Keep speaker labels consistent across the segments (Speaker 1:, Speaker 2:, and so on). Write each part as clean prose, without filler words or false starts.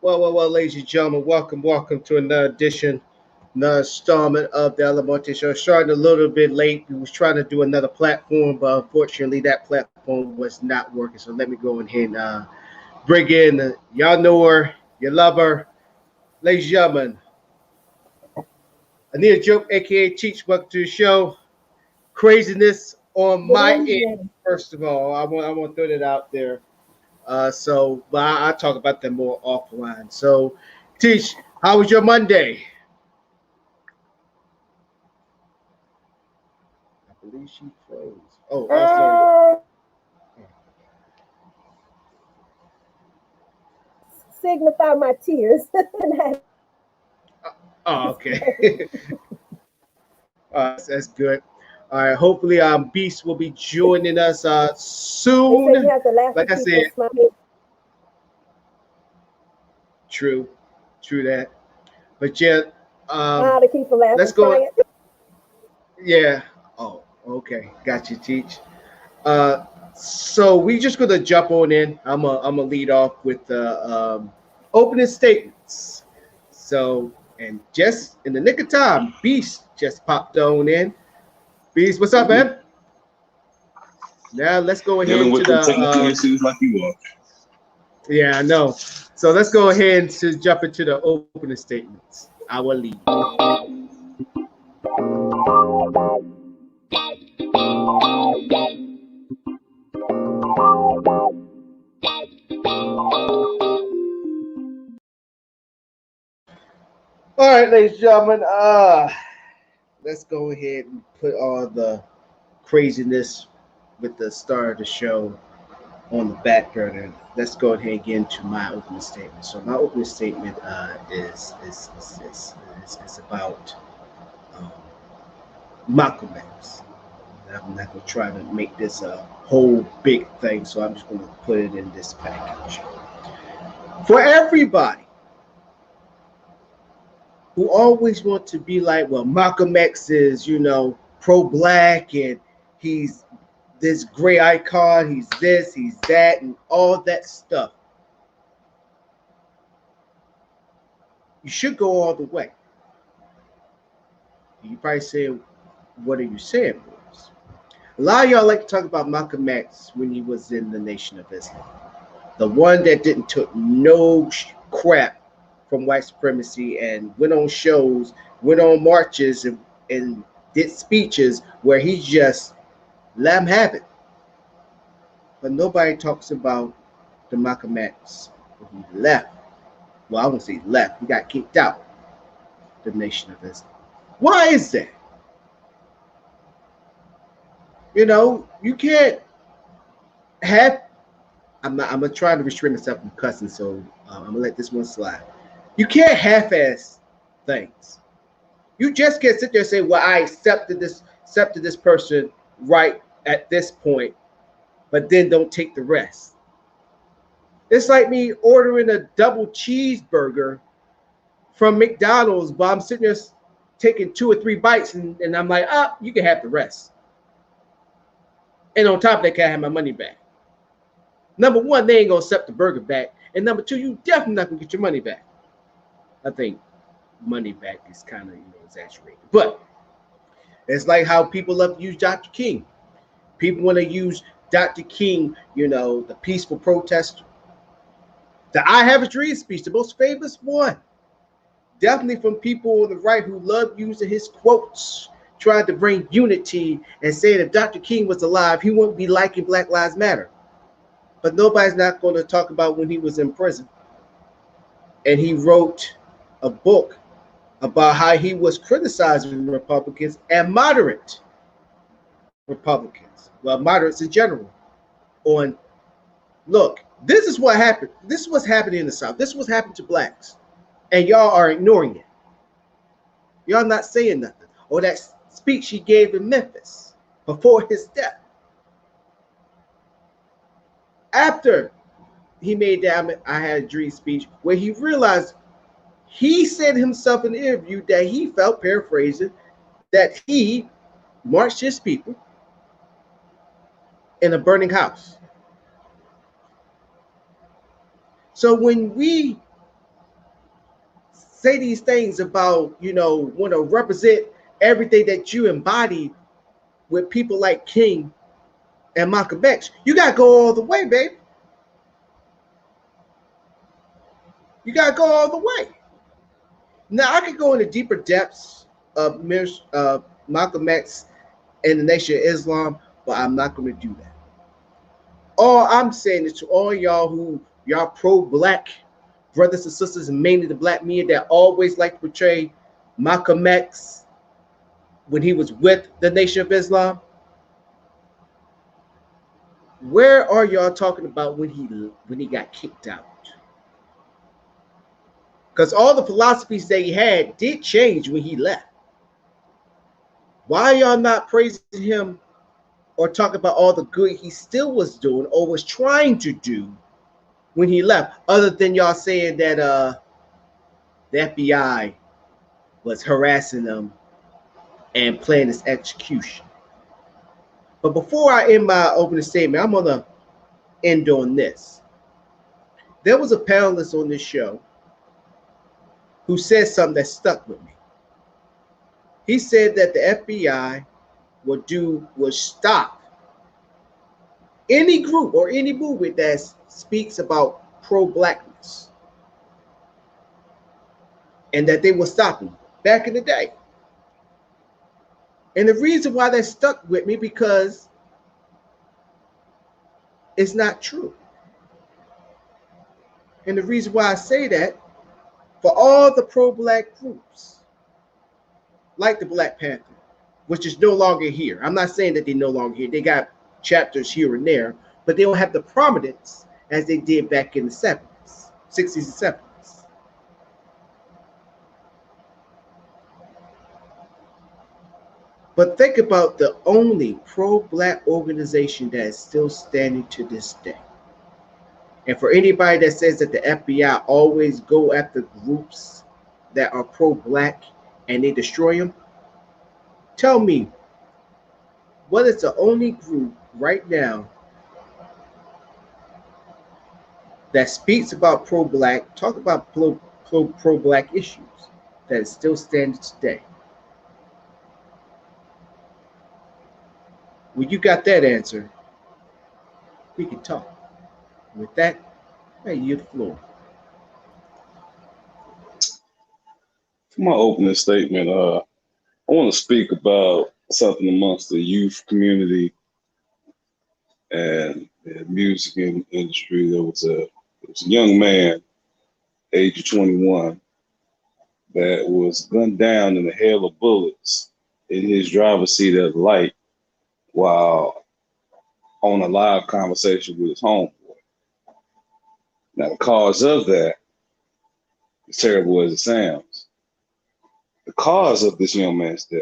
Speaker 1: Well, ladies and gentlemen, welcome to another edition, another installment of the Elemonte Show. Starting a little bit late. We was trying to do another platform, but unfortunately that platform was not working. So let me go ahead and bring in y'all know her, you love her, ladies and gentlemen. Anita Joke, aka Cheech, welcome to the show. Craziness on
Speaker 2: Good
Speaker 1: my end.
Speaker 2: evening.
Speaker 1: First of all, I want to throw that out there. But I talk about that more offline. So, Teach, how was your Monday? I believe she froze. Oh, also,
Speaker 2: Uh, Signify my tears. And I
Speaker 1: oh,
Speaker 2: was
Speaker 1: okay.
Speaker 2: praying.
Speaker 1: That's good. All right. Hopefully, Beast will be joining us
Speaker 2: They say you
Speaker 1: soon.
Speaker 2: have to laugh to
Speaker 1: Like I
Speaker 2: keep
Speaker 1: said,
Speaker 2: from smiling.
Speaker 1: true, true that. But yeah, um,
Speaker 2: Smile to keep from
Speaker 1: let's
Speaker 2: laughing,
Speaker 1: go.
Speaker 2: crying.
Speaker 1: Yeah. Oh, okay. Got you, Teach. Uh, so we just gonna jump on in. I'm gonna lead off with the opening statements. So and just in the nick of time, Beast just popped on in. Beast, what's up,
Speaker 3: Mhm.
Speaker 1: man? Now let's go
Speaker 3: Dealing
Speaker 1: ahead to
Speaker 3: with
Speaker 1: the
Speaker 3: them technical issues like you are.
Speaker 1: yeah, I know. So let's go ahead to jump into the opening statements. Our lead. All right, ladies and gentlemen. Let's go ahead and put all the craziness with the star of the show on the back burner. Let's go ahead and get into my opening statement. So my opening statement is about um, Malcolm X. I'm not going to try to make this a whole big thing, so I'm just going to put it in this package. For everybody who always want to be like, well, Malcolm X is, pro-black and he's this great icon, he's this, he's that, and all that stuff. You should go all the way. You probably say, what are you saying, boys? A lot of y'all like to talk about Malcolm X when he was in the Nation of Islam. The one that didn't took no crap from white supremacy and went on shows, went on marches, and did speeches where he just let him have it. But nobody talks about the Malcolm X when he left. Well, I won't say left. He got kicked out the Nation of Islam. Why is that? You can't have. I'm not. I'm gonna try to restrain myself from cussing, so I'm gonna let this one slide. You can't half-ass things. You just can't sit there and say, "Well, I accepted this person right at this point," but then don't take the rest. It's like me ordering a double cheeseburger from McDonald's, but I'm sitting there taking two or three bites, and I'm like, you can have the rest. And on top of that, can I have my money back? Number one, they ain't gonna accept the burger back, and number two, you definitely not gonna get your money back. I think money back is kind of exaggerated, but it's like how people love to use Dr. King. People want to use Dr. King, the peaceful protester. The I Have a Dream speech, the most famous one. Definitely from people on the right who love using his quotes, trying to bring unity and saying if Dr. King was alive, he wouldn't be liking Black Lives Matter. But nobody's not going to talk about when he was in prison. And he wrote a book about how he was criticizing Republicans and moderate Republicans, well, moderates in general, on look, this is what happened. This is what's happening in the South. This is what's happened to blacks. And y'all are ignoring it. Y'all not saying nothing. Or that speech he gave in Memphis before his death. After he made that I Had a Dream speech, where he realized he said himself in the interview that he felt, paraphrasing, that he marched his people in a burning house. So when we say these things about, want to represent everything that you embody with people like King and Malcolm X. You got to go all the way, baby. You got to go all the way. Now, I could go into deeper depths of Malcolm X and the Nation of Islam, but I'm not going to do that. All I'm saying is to all y'all pro-black brothers and sisters, and mainly the black media that always like to portray Malcolm X when he was with the Nation of Islam. Where are y'all talking about when he got kicked out? Because all the philosophies that he had did change when he left. Why are y'all not praising him or talking about all the good he still was doing or was trying to do when he left, other than y'all saying that the FBI was harassing them and planning his execution? But before I end my opening statement, I'm going to end on this. There was a panelist on this show who said something that stuck with me. He said that the FBI would stop any group or any movement that speaks about pro-blackness, and that they will stop them back in the day. And the reason why that stuck with me, because it's not true. And the reason why I say that, for all the pro-black groups, like the Black Panther, which is no longer here. I'm not saying that they're no longer here. They got chapters here and there, but they don't have the prominence as they did back in the 70s, 60s and 70s. But think about the only pro-black organization that is still standing to this day. And for anybody that says that the FBI always go after groups that are pro-black and they destroy them, tell me, what is the only group right now that speaks about pro-black, talk about pro-black issues, that is still standing today? When you got that answer, we can talk. With that, I yield the floor.
Speaker 3: For my opening statement, I want to speak about something amongst the youth community and the music industry. There was a young man, age of 21, that was gunned down in a hail of bullets in his driver's seat at a light while on a live conversation with his homeboy. Now, the cause of that, as terrible as it sounds, the cause of this young man's death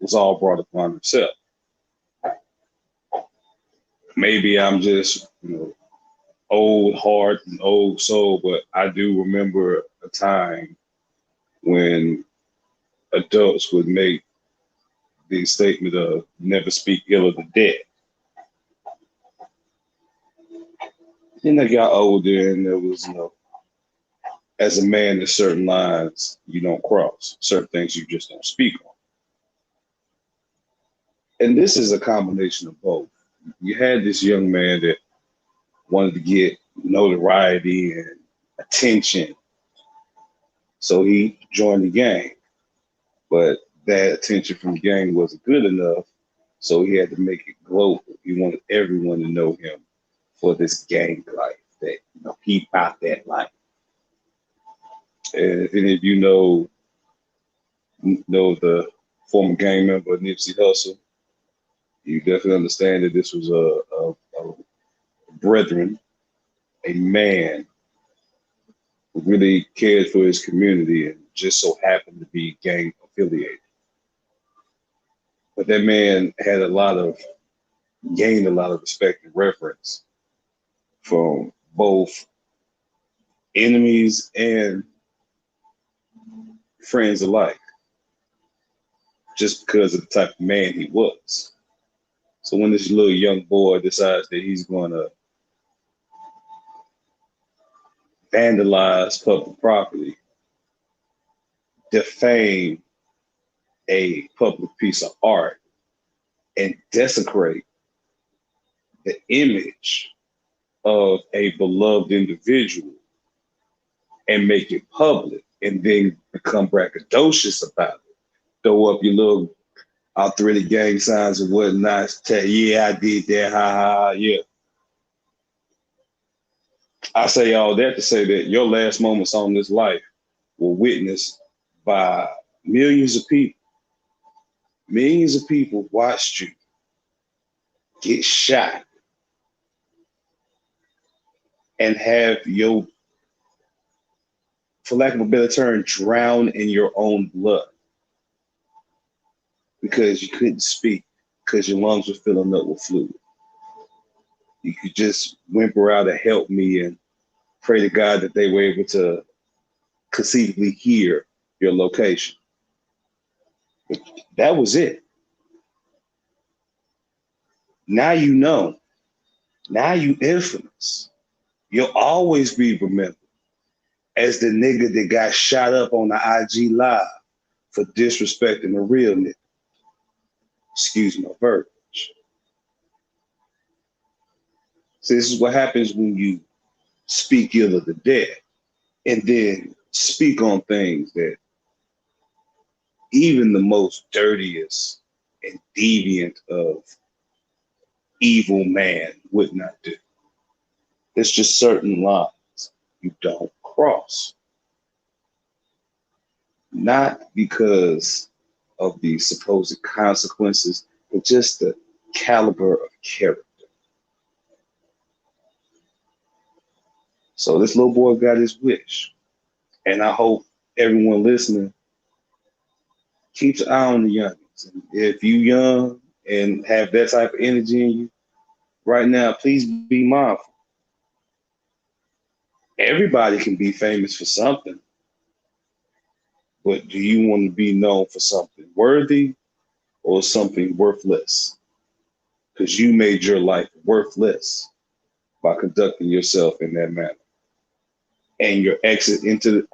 Speaker 3: was all brought upon himself. Maybe I'm just, old heart and old soul, but I do remember a time when adults would make the statement of never speak ill of the dead. Then I got older, and there was, as a man, there's certain lines you don't cross, certain things you just don't speak on. And this is a combination of both. You had this young man that wanted to get notoriety and attention, so he joined the gang. But that attention from the gang wasn't good enough, so he had to make it global. He wanted everyone to know him for this gang life, that he bought that life. And if any of you know the former gang member Nipsey Hussle, you definitely understand that this was a brethren, a man who really cared for his community and just so happened to be gang affiliated. But that man had gained a lot of respect and reverence from both enemies and friends alike, just because of the type of man he was. So when this little young boy decides that he's going to vandalize public property defame a public piece of art and desecrate the image of a beloved individual and make it public and then become braggadocious about it. Throw up your little arthritic gang signs and whatnot. Tell, yeah, I did that. Ha ha ha. Yeah. I say all that to say that your last moments on this life were witnessed by millions of people. Millions of people watched you get shot and have your, for lack of a better term, drown in your own blood because you couldn't speak because your lungs were filling up with fluid. You could just whimper out and help me and pray to God that they were able to conceivably hear your location. But that was it. Now you know. Now you infamous. You'll always be remembered as the nigga that got shot up on the IG Live for disrespecting a real nigga. Excuse my verbiage. So this is what happens when you speak ill of the dead and then speak on things that even the most dirtiest and deviant of evil man would not do. There's just certain lines you don't cross. Not because of the supposed consequences, but just the caliber of character. So this little boy got his wish. And I hope everyone listening keeps an eye on the youngins. And if you young and have that type of energy in you right now, please be mindful. Everybody can be famous for something, but do you want to be known for something worthy or something worthless? Because you made your life worthless by conducting yourself in that manner. And your exit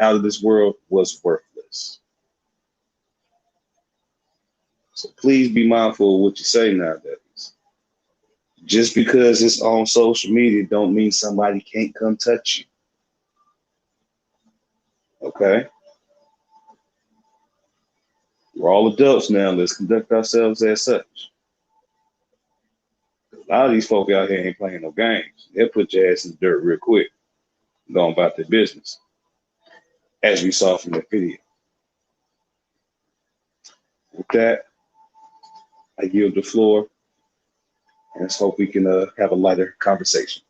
Speaker 3: out of this world was worthless. So please be mindful of what you say nowadays. Just because it's on social media don't mean somebody can't come touch you. Okay? We're all adults now. Let's conduct ourselves as such. A lot of these folk out here ain't playing no games. They'll put your ass in the dirt real quick, going about their business, as we saw from that video. With that, I yield the floor, and let's hope we can have a lighter conversation.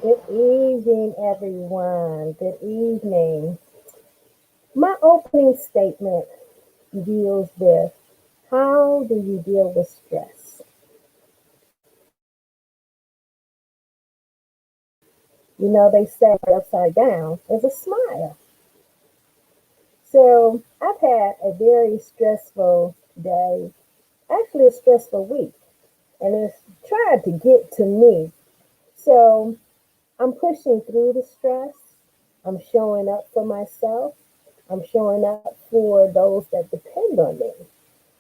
Speaker 2: Good evening, everyone. Good evening. My opening statement deals with how do you deal with stress? You know, they say upside down is a smile. So I've had a very stressful day, actually a stressful week, and it's tried to get to me. So I'm pushing through the stress. I'm showing up for myself. I'm showing up for those that depend on me.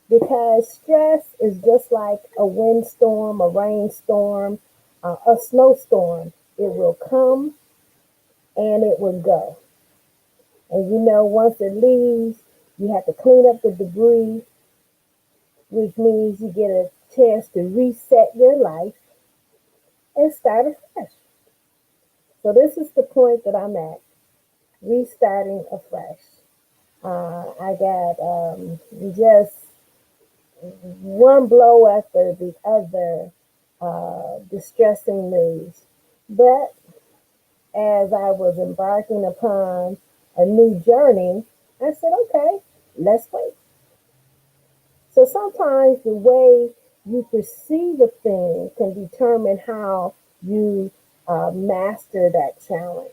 Speaker 2: Because stress is just like a windstorm, a rainstorm, a snowstorm. It will come and it will go. And you know, once it leaves, you have to clean up the debris, which means you get a chance to reset your life and start afresh. So this is the point that I'm at, restarting afresh. I got just one blow after the other, distressing news. But as I was embarking upon a new journey, I said, okay, let's wait. So sometimes the way you perceive a thing can determine how you master that challenge.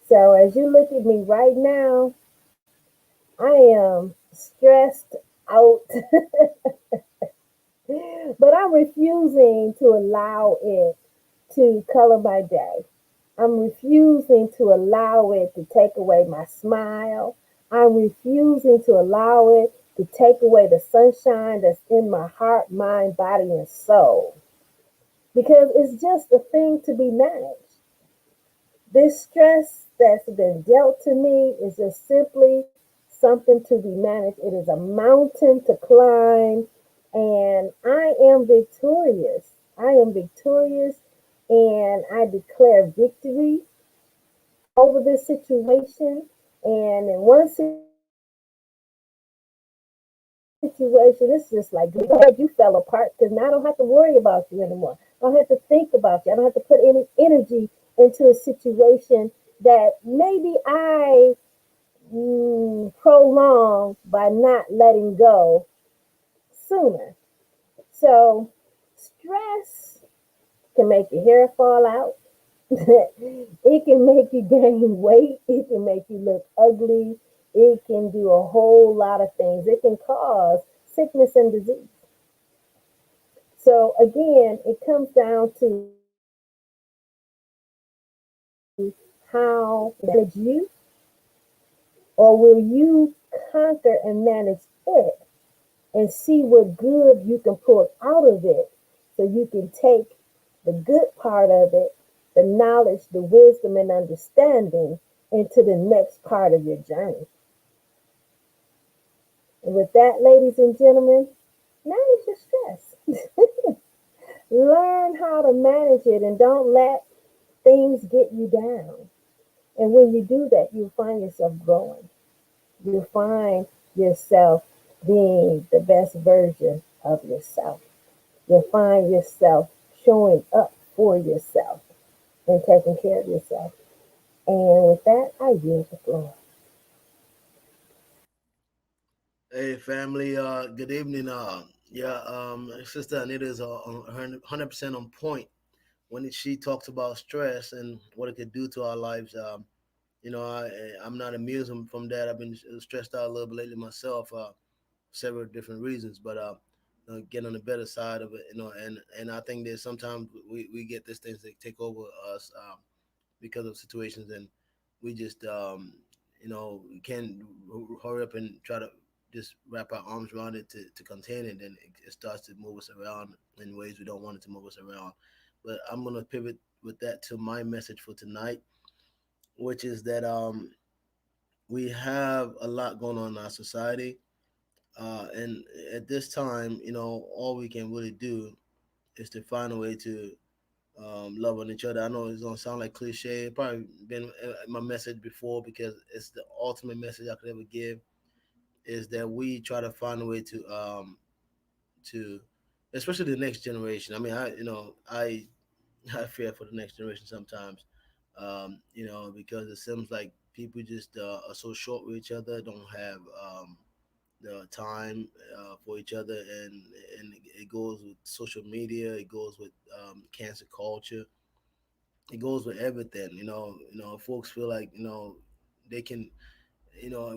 Speaker 2: So as you look at me right now, I am stressed out, but I'm refusing to allow it to color my day. I'm refusing to allow it to take away my smile. I'm refusing to allow it to take away the sunshine that's in my heart, mind, body, and soul. Because it's just a thing to be managed. This stress that's been dealt to me is just simply something to be managed. It is a mountain to climb, and I am victorious. I am victorious, and I declare victory over this situation. And in one situation, it's just like glad you fell apart because now I don't have to worry about you anymore. I don't have to think about you. I don't have to put any energy into a situation that maybe I prolong by not letting go sooner. So, stress can make your hair fall out. It can make you gain weight. It can make you look ugly. It can do a whole lot of things. It can cause sickness and disease. So again, it comes down to how manage you, or will you conquer and manage it and see what good you can pull out of it so you can take the good part of it, the knowledge, the wisdom, and understanding into the next part of your journey. And with that, ladies and gentlemen, manage your stress. Learn how to manage it and don't let things get you down. And when you do that, you'll find yourself growing. You'll find yourself being the best version of yourself. You'll find yourself showing up for yourself and taking care of yourself. And with that, I yield the floor.
Speaker 4: Hey family, good evening. Sister Anita is 100% on point when she talks about stress and what it could do to our lives. I'm not immune from that. I've been stressed out a little bit lately myself, several different reasons, but get on the better side of it, and I think that sometimes we get these things that take over us because of situations, and we just we can't hurry up and try to just wrap our arms around it to contain it, and it starts to move us around in ways we don't want it to move us around. But I'm gonna pivot with that to my message for tonight, which is that we have a lot going on in our society, and at this time, all we can really do is to find a way to love on each other. I know it's gonna sound like cliche. It probably been my message before because it's the ultimate message I could ever give. Is that we try to find a way to, especially the next generation. I mean, I fear for the next generation sometimes. Because it seems like people just are so short with each other, don't have the time for each other, and it goes with social media, it goes with cancer culture, it goes with everything. Folks feel like they can.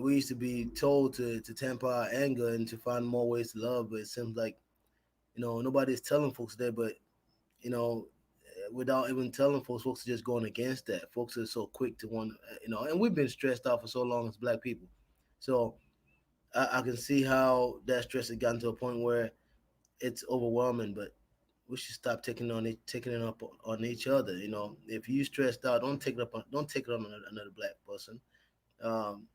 Speaker 4: We used to be told to temper our anger and to find more ways to love, but it seems like nobody's telling folks that. But without even telling folks, folks are just going against that. Folks are so quick to want, and we've been stressed out for so long as Black people, so I can see how that stress has gotten to a point where it's overwhelming. But we should stop taking it up on each other. If you stressed out, don't take it on another Black person. Um,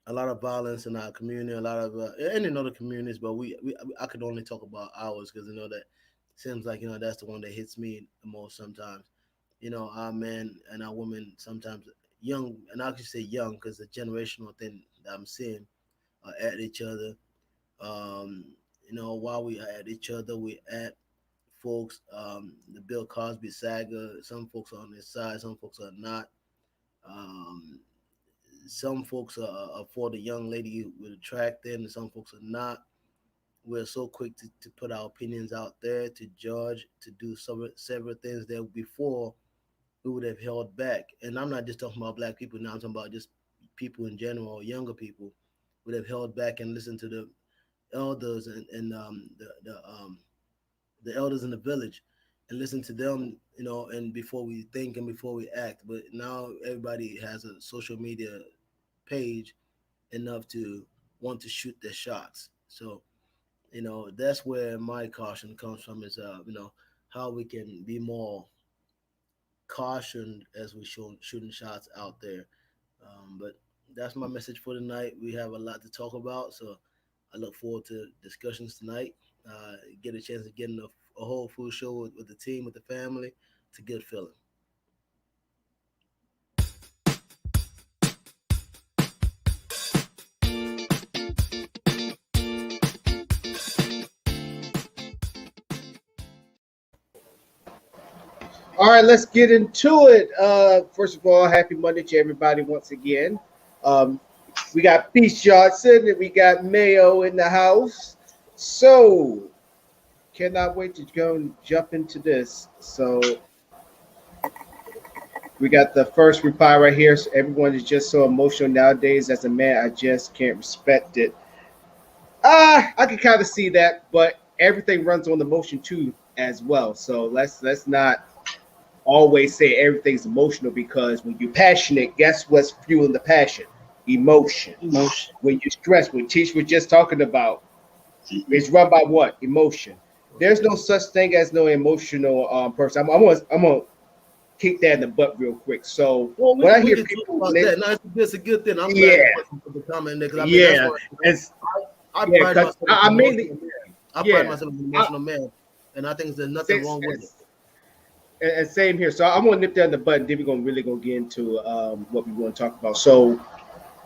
Speaker 4: a lot of violence in our community, a lot of and in other communities, but we I could only talk about ours because that seems like that's the one that hits me the most sometimes. Our men and our women sometimes young, and I could say young because the generational thing that I'm seeing at each other. Um, while we are at each other, we at folks. The Bill Cosby saga. Some folks are on this side, some folks are not. Um, some folks are for the young lady with attracted, and some folks are not. We're so quick to put our opinions out there, to judge, to do several things that before we would have held back. And I'm not just talking about Black people now, I'm talking about just people in general, younger people would have held back and listened to the elders and the elders in the village and listen to them, and before we think and before we act. But now everybody has a social media page enough to want to shoot their shots. So that's where my caution comes from is how we can be more cautioned as we shooting shots out there. But that's my message for tonight. We have a lot to talk about, so I look forward to discussions tonight. Get a chance to get in a whole full show with the team, with the family. It's a good feeling.
Speaker 1: All right, let's get into it. First of all, happy Monday to everybody once again. Um, we got Peace Johnson and we got Mayo in the house. So, cannot wait to go and jump into this. So, we got the first reply right here. So everyone is just so emotional nowadays. As a man, I just can't respect it. I can kind of see that, but everything runs on emotion too as well. So let's not always say everything's emotional, because when you're passionate, guess what's fueling the passion? Emotion. When you're stressed, what Tish was just talking about, it's run by what? Emotion. There's no such thing as no emotional person. I'm gonna kick that in the butt real quick. So when I hear people,
Speaker 4: it's a good thing. I'm glad you put the comment there, because I pride myself. I pride myself as an emotional man, and I think there's nothing wrong with it.
Speaker 1: And same here. So I'm gonna nip that in the butt, and then we're gonna really get into what we want to talk about. So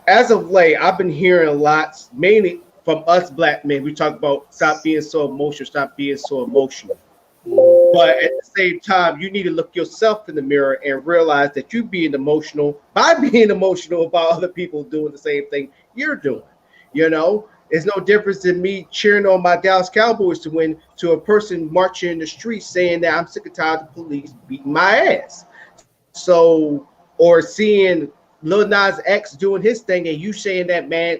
Speaker 1: as of late, I've been hearing a lot, mainly from us black men. We talk about stop being so emotional, stop being so emotional. But at the same time, you need to look yourself in the mirror and realize that you're being emotional by being emotional about other people doing the same thing you're doing. It's no difference in me cheering on my Dallas Cowboys to win to a person marching in the streets saying that I'm sick and tired of the police beating my ass. So, or seeing Lil Nas X doing his thing and you saying that, man,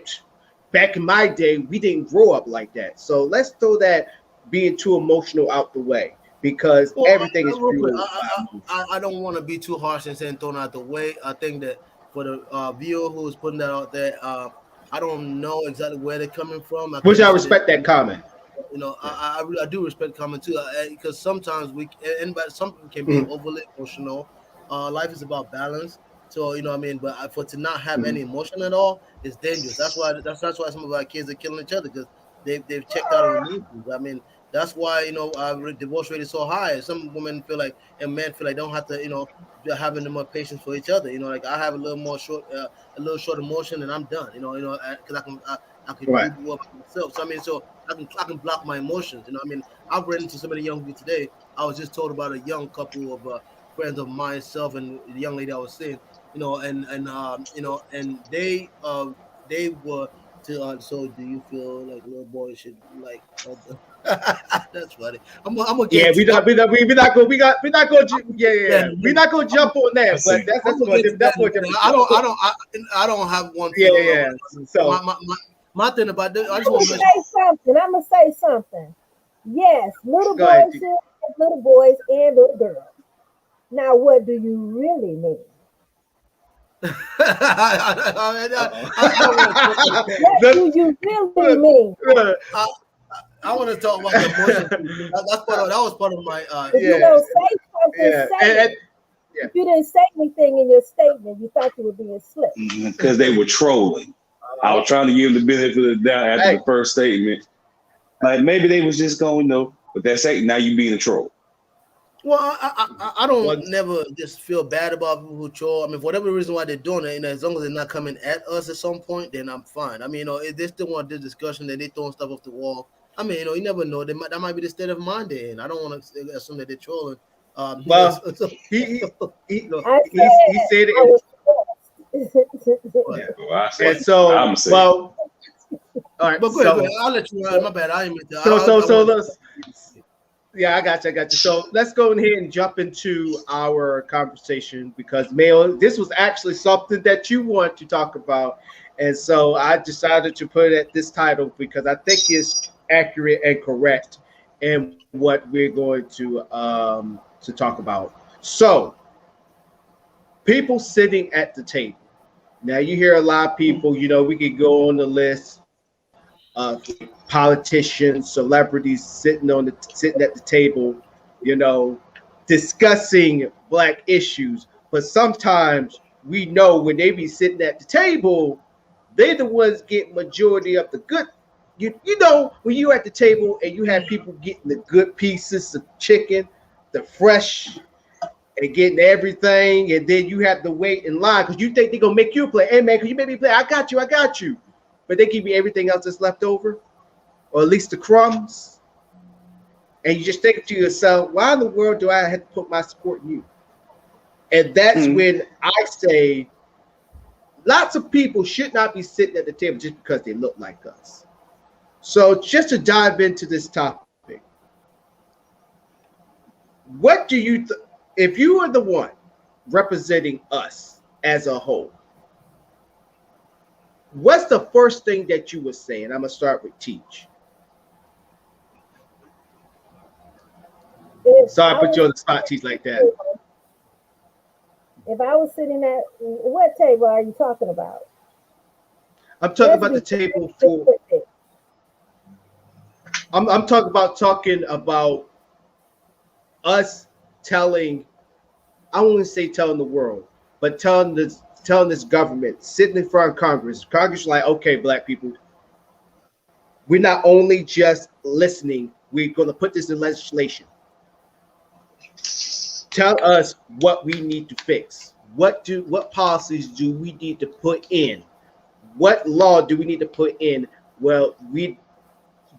Speaker 1: back in my day, we didn't grow up like that. So let's throw that being too emotional out the way, because everything is fueled.
Speaker 4: I don't want to be too harsh and saying thrown out the way. I think that for the viewer who's putting that out there, I don't know exactly where they're coming from.
Speaker 1: Which I respect that comment.
Speaker 4: I do respect comment too, because sometimes some people can be overly emotional. Life is about balance. So but for to not have any emotion at all is dangerous. That's why some of our kids are killing each other, because they've checked out on emotions. That's why our divorce rate is so high. Some women feel like, and men feel like they don't have to having more patience for each other. Like I have a little short emotion and I'm done. Because I can
Speaker 1: right.
Speaker 4: do up myself. So I can block my emotions. I've run into so many young people today. I was just told about a young couple of friends of myself and the young lady I was seeing. And they were to. So do you feel like little boys should like? That's funny. I'm gonna get.
Speaker 1: Yeah, we're not gonna jump on that. But that's
Speaker 4: I don't have one.
Speaker 1: Yeah. So
Speaker 4: my thing about this,
Speaker 2: I'm gonna say something. Yes, little boys should have little boys and little girls. Now, what do you really mean?
Speaker 4: What
Speaker 2: do you really mean?
Speaker 4: I want to talk about the emotion. That was part of my.
Speaker 2: If you don't say something, if you didn't say anything in your statement, you thought you were being slick.
Speaker 3: Because they were trolling. I was trying to give them the benefit of the doubt after the first statement. Like maybe they was just going, but that's it. Now you being a troll.
Speaker 4: Well, I don't never just feel bad about people who troll. For whatever reason why they're doing it, as long as they're not coming at us at some point, then I'm fine. If they still want this discussion, then they throwing stuff off the wall. You never know. That might be the state of mind they're in. I don't want to assume that they're trolling.
Speaker 1: He said it. All right.
Speaker 4: But go ahead. I'll let you run. My bad. I ain't meant
Speaker 1: to. I got you. So let's go ahead and jump into our conversation, because Mayo, this was actually something that you want to talk about, and so I decided to put it at this title because I think it's accurate and correct. and what we're going to talk about. So, people sitting at the table. Now you hear a lot of people. We could go on the list of politicians, celebrities sitting at the table. You know, discussing black issues. But sometimes we know when they be sitting at the table, they're the ones getting majority of the good. You know when you at the table and you have people getting the good pieces of chicken, the fresh and getting everything, and then you have to wait in line because you think they're gonna make you play. Hey man, can you make me play? I got you, I got you. But they give you everything else that's left over, or at least the crumbs. And you just think to yourself, why in the world do I have to put my support in you? And that's when I say lots of people should not be sitting at the table just because they look like us. So just to dive into this topic, what do you if you are the one representing us as a whole, what's the first thing that you would say? And I'm gonna start with Teach. Sorry, I put you on the spot, Teach, like that.
Speaker 2: If I was sitting at what table are you talking about?
Speaker 1: I'm talking about the table for. I'm talking about us telling. I won't say telling the world, but telling this government sitting in front of Congress. Congress is like, okay, black people, we're not only just listening, we're going to put this in legislation. Tell us what we need to fix. What policies do we need to put in? What law do we need to put in? Well, we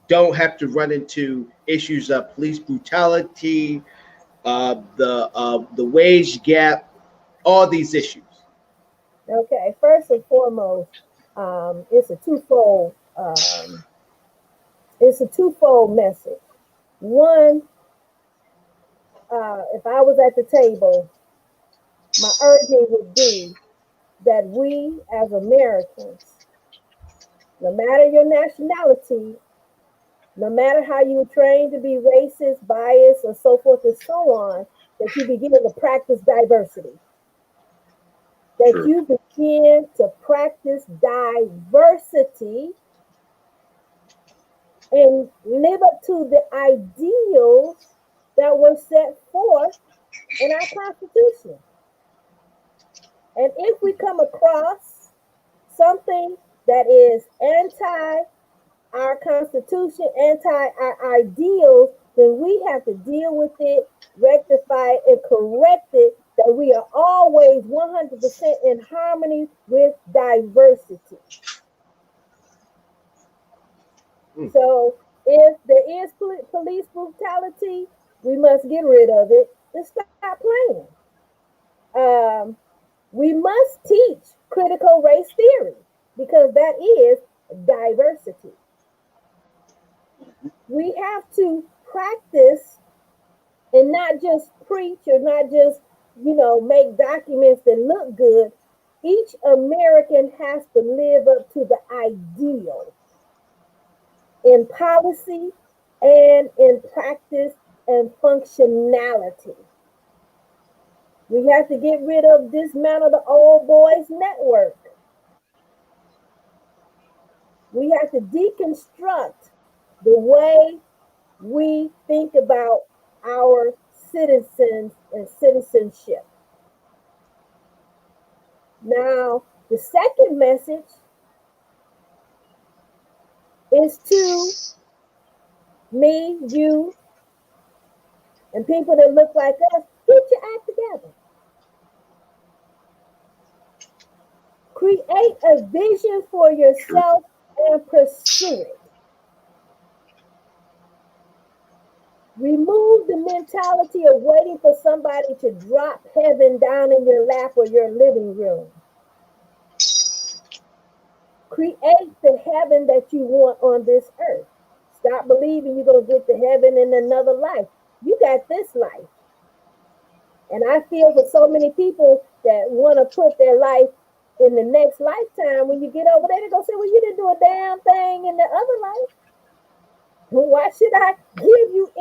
Speaker 1: don't have to run into issues of police brutality, the wage gap, all these issues.
Speaker 2: Okay, first and foremost, it's a twofold. It's a twofold message. One, if I was at the table, my urging would be that we as Americans, no matter your nationality, no matter how you were trained to be racist, biased, or so forth and so on, that you begin to practice diversity. That
Speaker 3: Sure.
Speaker 2: you begin to practice diversity and live up to the ideals that were set forth in our Constitution. And if we come across something that is anti our Constitution, anti our ideals, then we have to deal with it, rectify it, and correct it, that we are always 100% in harmony with diversity. So if there is police brutality, we must get rid of it and stop playing. We must teach critical race theory because that is diversity. We have to practice and not just preach or not just, make documents that look good. Each American has to live up to the ideal in policy and in practice and functionality. We have to get rid of, dismantle the old boys network. We have to deconstruct the way we think about our citizens and citizenship. Now, the second message is to me, you, and people that look like us. Get your act together. Create a vision for yourself and pursue it. Remove the mentality of waiting for somebody to drop heaven down in your lap or your living room. Create the heaven that you want on this earth. Stop believing you're going to get to heaven in another life. You got this life. And I feel for so many people that want to put their life in the next lifetime, when you get over there, they're going to say, well, you didn't do a damn thing in the other life. Well, why should I give you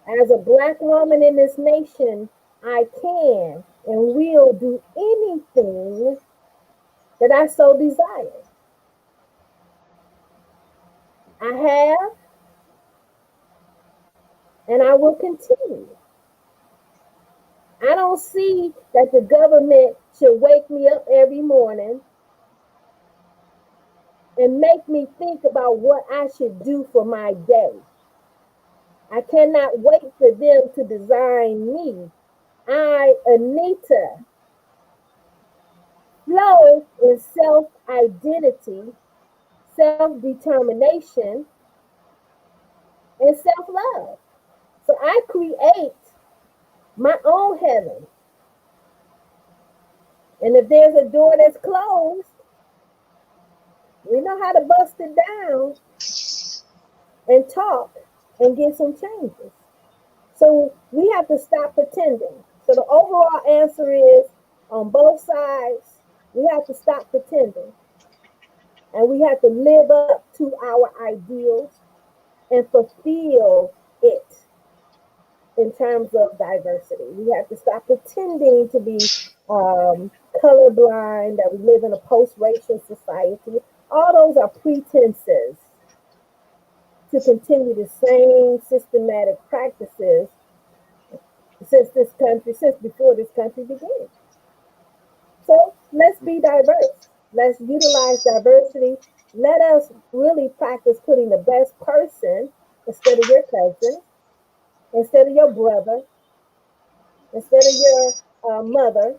Speaker 2: As a black woman in this nation, I can and will do anything that I so desire. I have and I will continue. I don't see that the government should wake me up every morning and make me think about what I should do for my day. I cannot wait for them to design me. I, Anita, flow in self identity, self determination, and self love. So I create my own heaven. And if there's a door that's closed, we know how to bust it down and talk and get some changes. So we have to stop pretending. So the overall answer is on both sides, we have to stop pretending and we have to live up to our ideals and fulfill it in terms of diversity. We have to stop pretending to be colorblind, that we live in a post racial society. All those are pretenses to continue the same systematic practices since before this country began. So let's be diverse. Let's utilize diversity. Let us really practice putting the best person instead of your cousin, instead of your brother, instead of your mother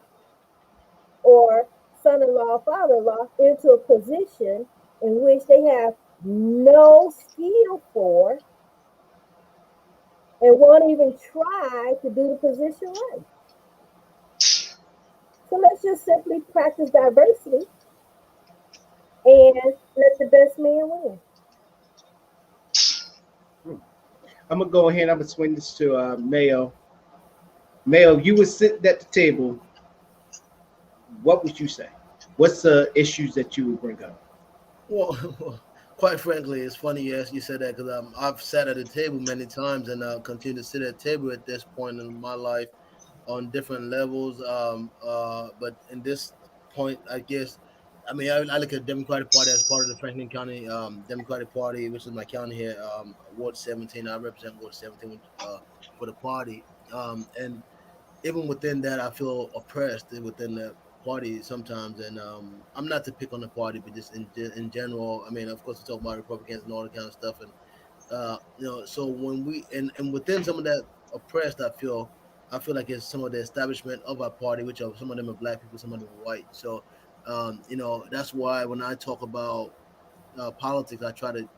Speaker 2: or son-in-law, father-in-law into a position in which they have no skill for and won't even try to do the position right. So let's just simply practice diversity and let the best man win.
Speaker 1: I'm gonna go ahead. I'm gonna swing this to Mayo. Mayo, you were sitting at the table. What would you say? What's the issues that you would bring up?
Speaker 4: Well, quite frankly, it's funny you said that because I've sat at a table many times and continue to sit at a table at this point in my life on different levels. But in this point, I guess, I mean, I look at the Democratic Party as part of the Franklin County Democratic Party, which is my county here, Ward 17. I represent Ward 17 for the party. And even within that, I feel oppressed within the party sometimes. And I'm not to pick on the party, but just in general. I mean, of course, we talk about Republicans and all that kind of stuff. And so when we and within some of that oppressed, I feel like it's some of the establishment of our party, which are some of them are black people, some of them are white. So that's why when I talk about politics, I try to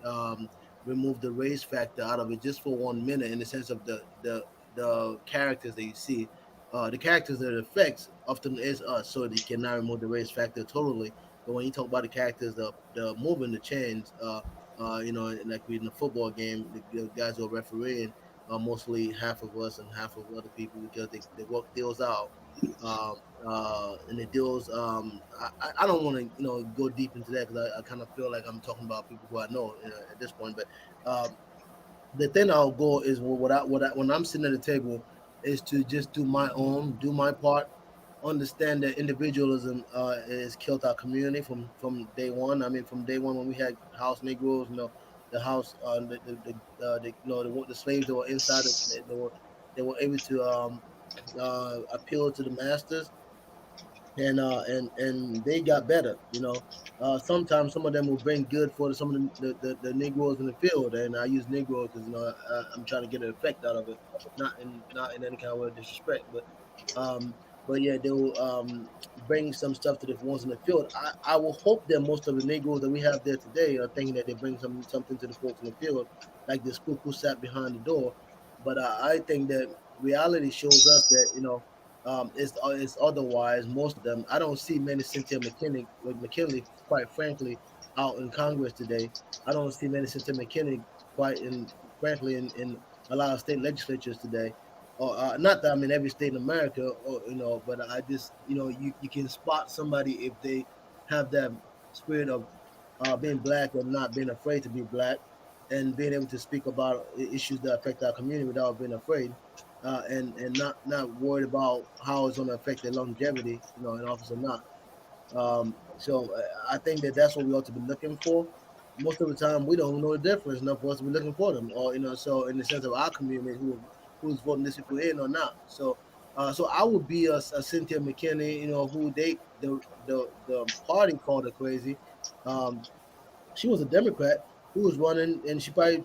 Speaker 4: um, remove the race factor out of it just for 1 minute, in the sense of the characters that you see. The characters that it affects often is us, so that you cannot remove the race factor totally. But when you talk about the characters, the moving the chains, like we in the football game, the guys who are refereeing are mostly half of us and half of other people because they work deals out. Um, and the deals. I don't want to go deep into that because I kind of feel like I'm talking about people who I know at this point. But the thing I'll go is when I'm sitting at the table is to just do my part, understand that individualism has killed our community from day one. I mean, from day one when we had house Negroes, the house, the slaves that were inside, they were able to appeal to the masters and they got better. Sometimes some of them will bring good for some of the Negroes in the field, and I use Negro because I'm trying to get an effect out of it, not in any kind of way of disrespect, um, but yeah, they will bring some stuff to the ones in the field. I will hope that most of the Negroes that we have there today are thinking that they bring something to the folks in the field, like the spook who sat behind the door. But I think that reality shows us that it's otherwise. Most of them, I don't see many Cynthia McKinley, quite frankly, out in Congress today. I don't see many Cynthia McKinney, quite frankly, in a lot of state legislatures today. Or not that I'm in every state in America, or but I just you can spot somebody if they have that spirit of being black or not being afraid to be black, and being able to speak about issues that affect our community without being afraid, and not worried about how it's going to affect their longevity, in office or not. So I think that that's what we ought to be looking for. Most of the time, we don't know the difference enough for us to be looking for them, or so in the sense of our community, who's voting these people in or not. So I would be a Cynthia McKinney, who the party called her crazy. Um, she was a Democrat who was running, and she probably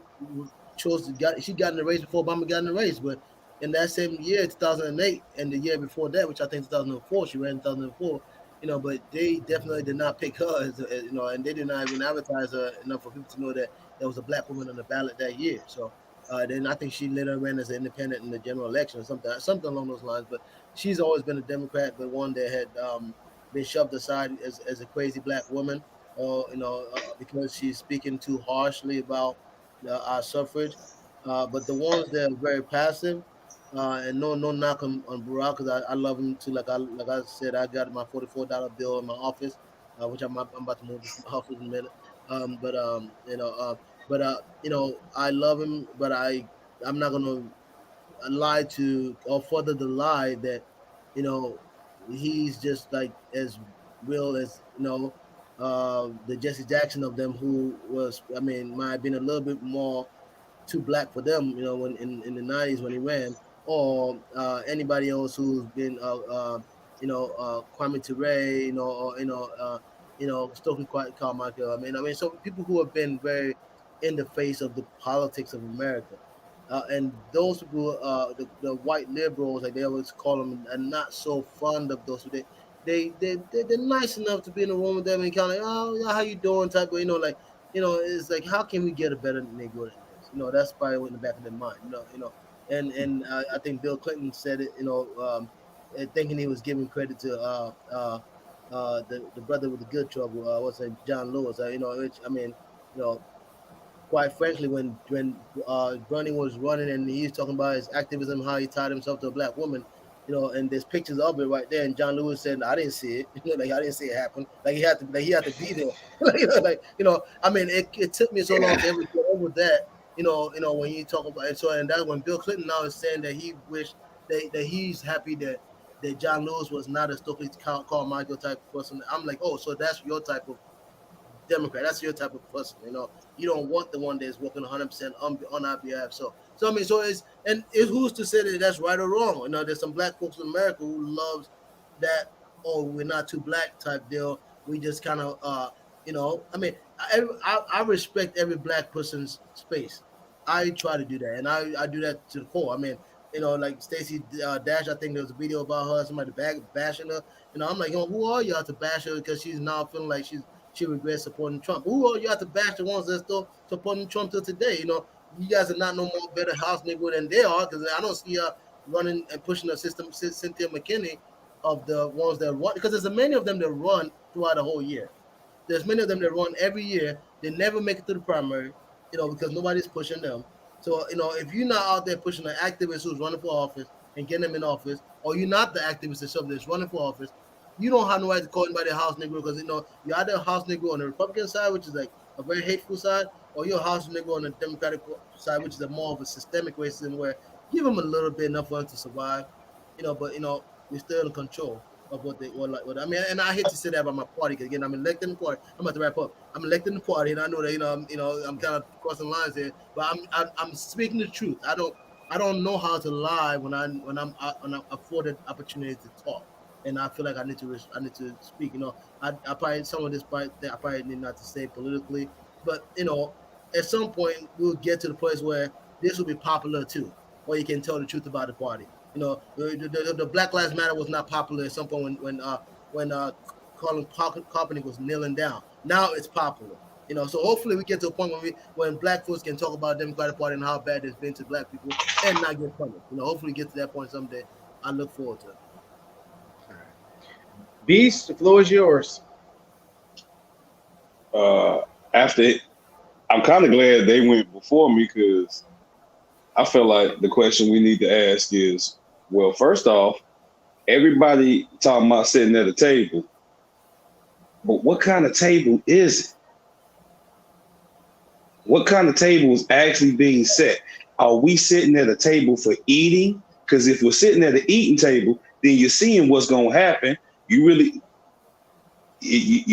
Speaker 4: chose to she got in the race before Obama got in the race. But in that same year, 2008, and the year before that, which I think 2004, she ran in 2004. But they definitely did not pick her, and they did not even advertise her enough for people to know that there was a black woman on the ballot that year. So then I think she later ran as an independent in the general election or something along those lines. But she's always been a Democrat, but one that had been shoved aside as a crazy black woman, or because she's speaking too harshly about our suffrage. But the ones that are very passive, and no knock on Barack, because I love him too. Like I said, I got my $44 bill in my office, which I'm about to move this office in a minute. But I love him, but I'm not gonna lie to or further the lie that you know he's just like as real as the Jesse Jackson of them, who was, I mean, might have been a little bit more too black for them, when in the '90s when he ran, or anybody else who's been, Kwame Ture, or Stokely Carmichael. I mean, so people who have been very in the face of the politics of America. And those people, the white liberals, like they always call them, are not so fond of those. They're nice enough to be in a room with them and kind of, oh, yeah, how you doing, type of, it's like, how can we get a better Negro than this? That's probably in the back of their mind. And I think Bill Clinton said it, thinking he was giving credit to the brother with the good trouble, what's his name, John Lewis. Which, I mean, you know, quite frankly, when Bernie was running and he was talking about his activism, how he tied himself to a black woman, and there's pictures of it right there. And John Lewis said, "I didn't see it. Like I didn't see it happen. Like he had to be there. I mean, it took me so long to ever get over that. When you talk about it. So, and that's when Bill Clinton now is saying that he wished that he's happy that John Lewis was not a Stokely Carmichael type of person. I'm like, oh, so that's your type of Democrat. That's your type of person. You don't want the one that's working 100% on our behalf. So I mean, who's to say that that's right or wrong? There's some black folks in America who loves that. Oh, we're not too black type deal. We just kind of, I mean, I respect every black person's space. I try to do that, and I do that to the core. I mean, like Stacey Dash, I think there was a video about her, somebody bashing her. I'm like, who are y'all to bash her because she's now feeling like she regrets supporting Trump? Who are you have to bash the ones that's still supporting Trump till today? You guys are not no more better house nigga than they are, because I don't see her running and pushing the system, Cynthia McKinney, of the ones that run, because there's many of them that run throughout the whole year. There's many of them that run every year. They never make it to the primary, because nobody's pushing them. So, if you're not out there pushing an activist who's running for office and getting them in office, or you're not the activist that's running for office, you don't have no right to call anybody a house nigga, because you're either a house nigga on the Republican side, which is like a very hateful side, or you're a house nigga on the Democratic side, which is a more of a systemic racism where give them a little bit enough for them to survive, but we're still in control of what they want. Like, I mean, and I hate to say that about my party, because again, I'm elected in the party. I'm about to wrap up. I'm elected in the party, and I know that I'm kind of crossing lines here, but I'm speaking the truth. I don't know how to lie when I'm afforded opportunity to talk, and I feel like I need to speak. I probably some of this part that I probably need not to say politically, but at some point we'll get to the place where this will be popular too, or you can tell the truth about the party. The Black Lives Matter was not popular at some point when Colin Kaepernick was kneeling down. Now it's popular. So hopefully we get to a point when black folks can talk about the Democratic Party and how bad it's been to black people and not get punished. Hopefully get to that point someday. I look forward to it.
Speaker 1: All right. Beast, the floor is yours.
Speaker 3: I'm kind of glad they went before me, because I feel like the question we need to ask is, well, first off, everybody talking about sitting at a table, but what kind of table is it? What kind of table is actually being set? Are we sitting at a table for eating? Because if we're sitting at an eating table, then you're seeing what's going to happen. You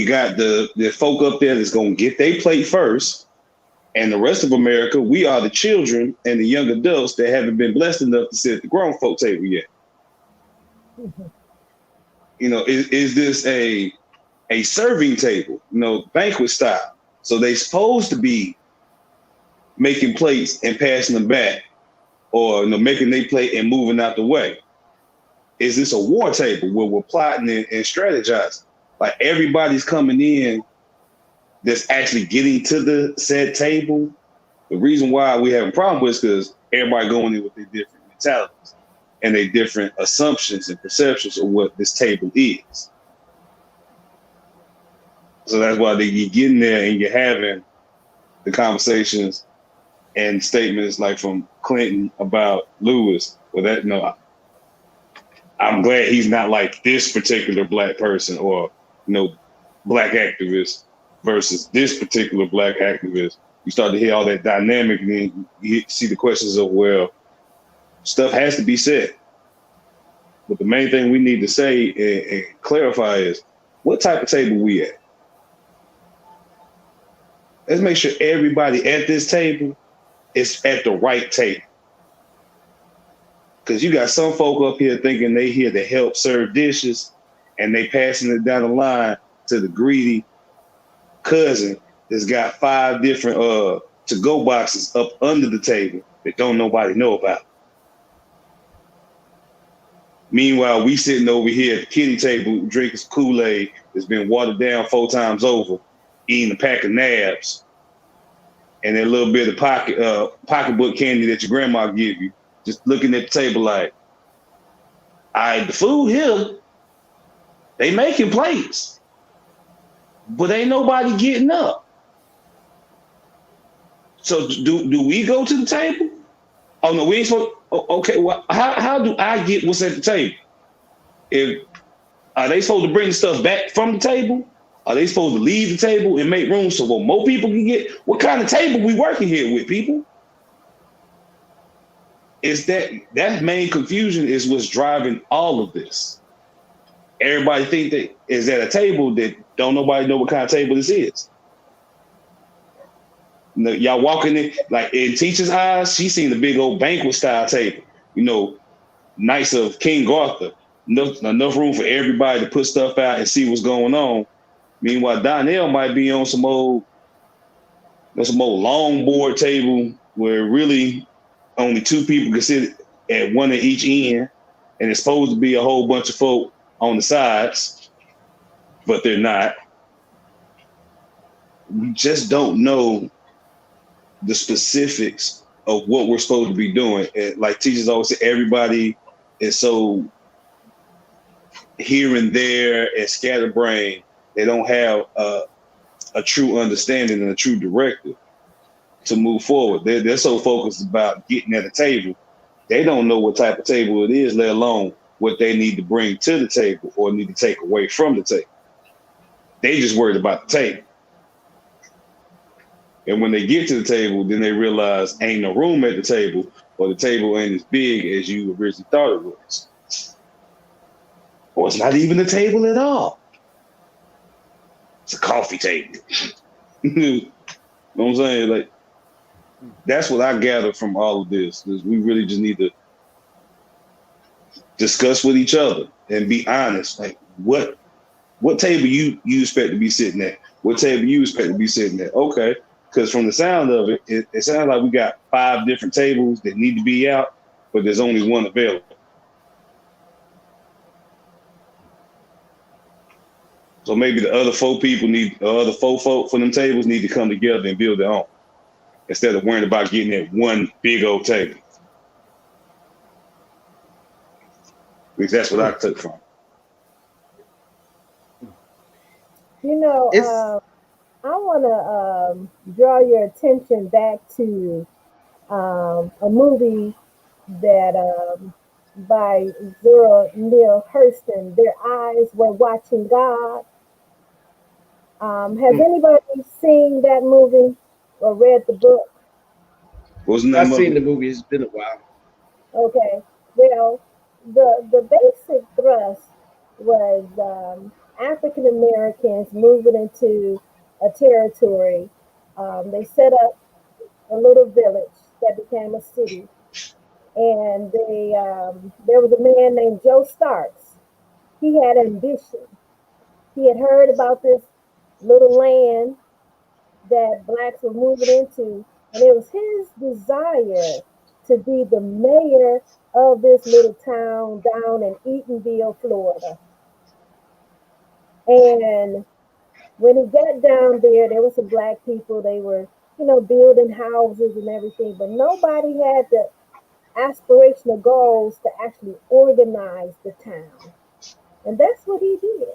Speaker 3: got the folk up there that's going to get their plate first. And the rest of America, we are the children and the young adults that haven't been blessed enough to sit at the grown folk table yet.
Speaker 2: Mhm.
Speaker 3: You know, is this a serving table, banquet style? So they supposed to be making plates and passing them back, or making their plate and moving out the way. Is this a war table where we're plotting and strategizing? Like everybody's coming in that's actually getting to the said table. The reason why we have a problem with is because everybody going in with their different mentalities and their different assumptions and perceptions of what this table is. So that's why you get in there and you're having the conversations and statements like from Clinton about Lewis. I'm glad he's not like this particular black person, or black activist versus this particular black activist. You start to hear all that dynamic, and then you see the questions of, well, stuff has to be said. But the main thing we need to say and clarify is, what type of table we at? Let's make sure everybody at this table is at the right table. Because you got some folk up here thinking they here to help serve dishes, and they passing it down the line to the greedy cousin that's got 5 different to-go boxes up under the table that don't nobody know about. Meanwhile, we sitting over here at the kiddie table drinking Kool-Aid that's been watered down 4 times over, eating a pack of nabs and that little bit of pocketbook candy that your grandma give you, just looking at the table like, all right, the food here, they making plates, but ain't nobody getting up. So do we go to the table? Oh no, we ain't supposed. Okay, well, how do I get what's at the table? Are they supposed to bring the stuff back from the table? Are they supposed to leave the table and make room so more people can get? What kind of table we working here with, people? Is that main confusion is what's driving all of this. Everybody think that is at a table that don't nobody know what kind of table this is. Y'all walking in, like in Teacher's eyes, she seen the big old banquet style table, Knights of King Arthur, enough room for everybody to put stuff out and see what's going on. Meanwhile, Donnell might be on some old long board table where really only 2 people can sit at one at each end, and it's supposed to be a whole bunch of folk on the sides, but they're not. We just don't know the specifics of what we're supposed to be doing. And like teachers always say, everybody is so here and there and scatterbrained. They don't have a true understanding and a true directive to move forward. They're so focused about getting at a table, they don't know what type of table it is, let alone what they need to bring to the table or need to take away from the table. They just worried about the table. And when they get to the table, then they realize ain't no room at the table, or the table ain't as big as you originally thought it was. Or it's not even a table at all. It's a coffee table. You know what I'm saying? Like, that's what I gather from all of this, is we really just need to discuss with each other and be honest. Like, what table you expect to be sitting at? What table you expect to be sitting at? Okay. Because from the sound of it, it sounds like we got 5 different tables that need to be out, but there's only one available. So maybe the other 4 folk for them tables need to come together and build their own, instead of worrying about getting at one big old table. Because that's what I took from.
Speaker 2: I want to draw your attention back to a movie that by Zora Neale Hurston, Their Eyes Were Watching God. Has anybody seen that movie? or read the book?
Speaker 3: What's the
Speaker 1: I've
Speaker 3: name of
Speaker 1: seen
Speaker 3: it?
Speaker 1: the movie. It's been a while.
Speaker 2: Okay. Well, the basic thrust was African Americans moving into a territory. They set up a little village that became a city, and there was a man named Joe Starks. He had ambition. He had heard about this little land that blacks were moving into, and it was his desire to be the mayor of this little town down in Eatonville, Florida. And when he got down there, there were some black people. They were, building houses and everything, but nobody had the aspirational goals to actually organize the town. And that's what he did.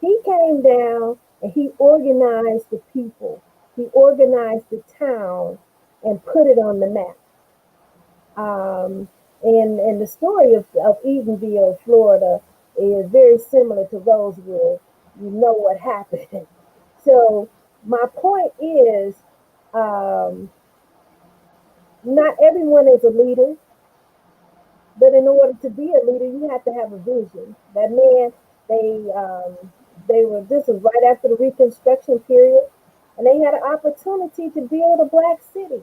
Speaker 2: He came down and he organized the people. He organized the town and put it on the map. And the story of Edenville, Florida, is very similar to Rosewood. You know what happened. So my point is, um, not everyone is a leader, but in order to be a leader, you have to have a vision. That man, they they were. This was right after the Reconstruction period, and they had an opportunity to build a black city.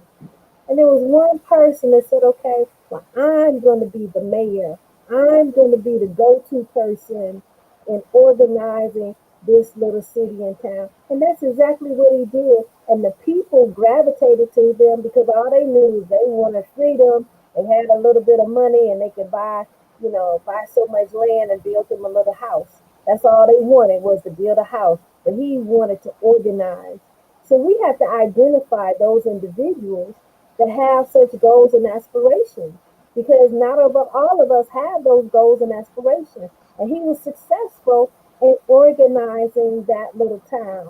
Speaker 2: And there was one person that said, okay, well, I'm going to be the mayor. I'm going to be the go to person in organizing this little city and town. And that's exactly what he did. And the people gravitated to them because all they knew is they wanted freedom. They had a little bit of money and they could buy so much land and build them a little house. That's all they wanted was to build a house. But he wanted to organize. So we have to identify those individuals that have such goals and aspirations because not all of us have those goals and aspirations. And he was successful in organizing that little town,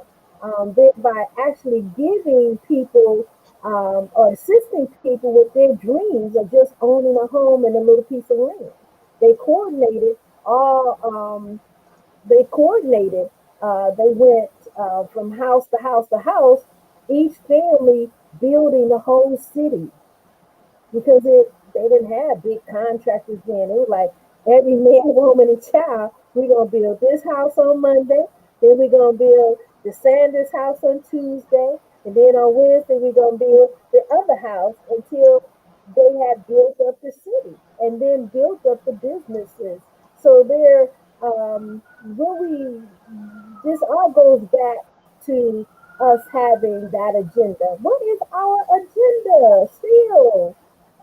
Speaker 2: thereby actually giving people or assisting people with their dreams of just owning a home and a little piece of land. They coordinated all. They coordinated. They went from house to house to house, each family building the whole city because they didn't have big contractors then. It was like every man, woman, and child. We're gonna build this house on Monday, then we're gonna build the Sanders house on Tuesday, and then on Wednesday we're gonna build the other house until they had built up the city and then built up the businesses. So there, really, this all goes back to us having that agenda. What is our agenda? Still,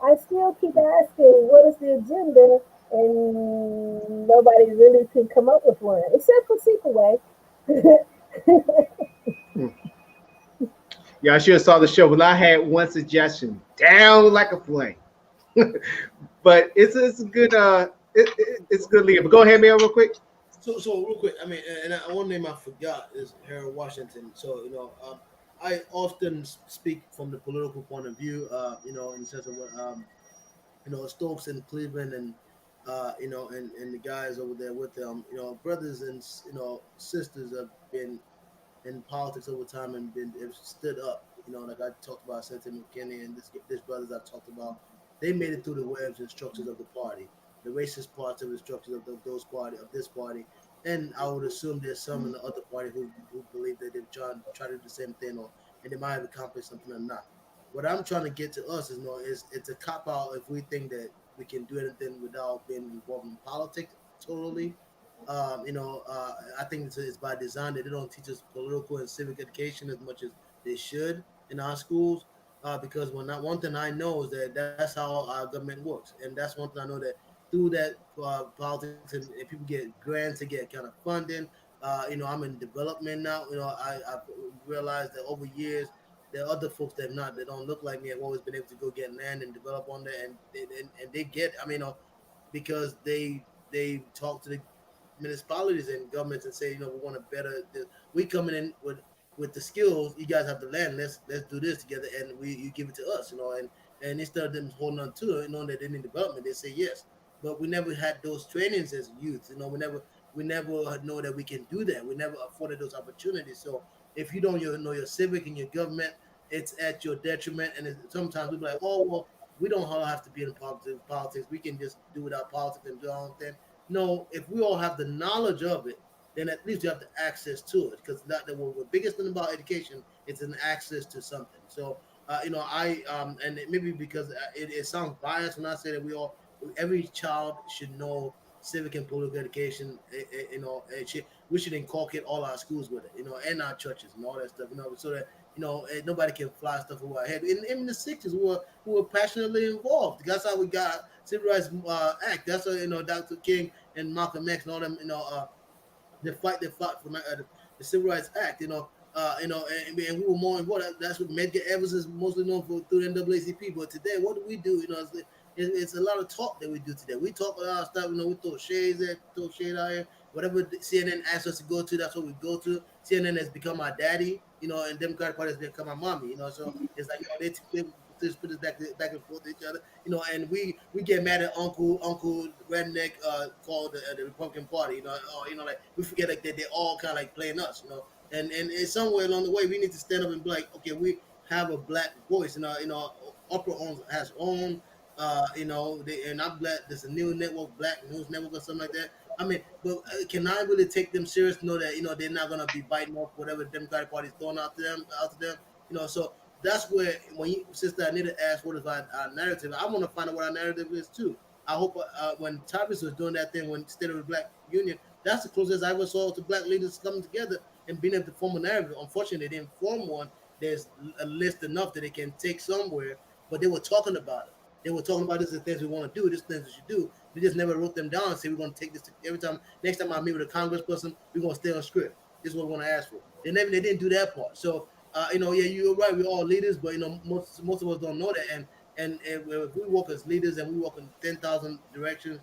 Speaker 2: I still keep asking, what is the agenda? And nobody really can come up with one, except for Seekaway.
Speaker 1: Hmm. Yeah, I should have saw the show. But I had one suggestion: down like a flame. But it's a good it's a good leader. But go ahead, Mail, real quick.
Speaker 4: So real quick, I mean, one name I forgot is Harold Washington. So I often speak from the political point of view. In the sense of what Stokes and Cleveland and and the guys over there with them. Brothers and sisters have been in politics over time and been have stood up. Like I talked about Senator McKinney and this brothers I've talked about. They made it through the webs and structures of the party, the racist parts of the structures of those party of this party. And I would assume there's some in the other party who believe that they've try to do the same thing and they might have accomplished something or not. What I'm trying to get to us is it's a cop out if we think that we can do anything without being involved in politics totally. I think it's by design that they don't teach us political and civic education as much as they should in our schools. Because one thing I know is that that's how our government works, and that's one thing I know that through that politics and people get grants to get kind of funding. I'm in development now. I've realized that over years there are other folks that don't look like me have always been able to go get land and develop on there, and they get. Because they talk to the municipalities and governments and say, we want to better. We coming in with the skills. You guys have the land. Let's do this together, and you give it to us. And instead of them holding on to it, knowing that they need development, they say yes. But we never had those trainings as youth. We never know that we can do that. We never afforded those opportunities. So if you don't know your civic and your government, it's at your detriment. And sometimes we be like, oh well, we don't all have to be in politics. We can just do without politics and do our own thing. No, if we all have the knowledge of it, then at least you have the access to it. Because that the biggest thing about education is an access to something. So I and maybe because it sounds biased when I say that every child should know civic and political education. We should inculcate all our schools with it, and our churches and all that stuff, so that nobody can fly stuff over our head. In the '60s, who were passionately involved. That's how we got Civil Rights Act. That's how Dr. King and Malcolm X and all them, they fought for the Civil Rights Act, and we were more involved. That's what Medgar Evers is mostly known for through the NAACP. But today, what do we do? It's a lot of talk that we do today. We talk a lot of stuff. We throw shade out here. Whatever CNN asks us to go to, that's what we go to. CNN has become our daddy, and Democratic Party has become our mommy, So it's like they just put us back and forth to each other, and we get mad at Uncle Redneck called the Republican Party, like we forget like that they're all kind of like playing us, and in somewhere along the way we need to stand up and be like, okay, we have a black voice, and Upper has own, they're not black. There's a new network, Black News Network or something like that. I mean, but can I really take them serious? Know that they're not gonna be biting off whatever the Democratic Party is throwing out to them. So that's where when Sister Anita asked what is our narrative, I want to find out what our narrative is too. I hope when Tyrus was doing that thing when State of the Black Union, that's the closest I ever saw to black leaders coming together and being able to form a narrative. Unfortunately, they didn't form one. There's a list enough that they can take somewhere, but they were talking about it. They were talking about this is things we want to do, this things we should do. We just never wrote them down and say we're going to take this every time. Next time I meet with a congressperson, we're going to stay on script. This is what we're going to ask for. They didn't do that part. So you're right. We're all leaders, but most of us don't know that. And if we work as leaders and we work in 10,000 directions,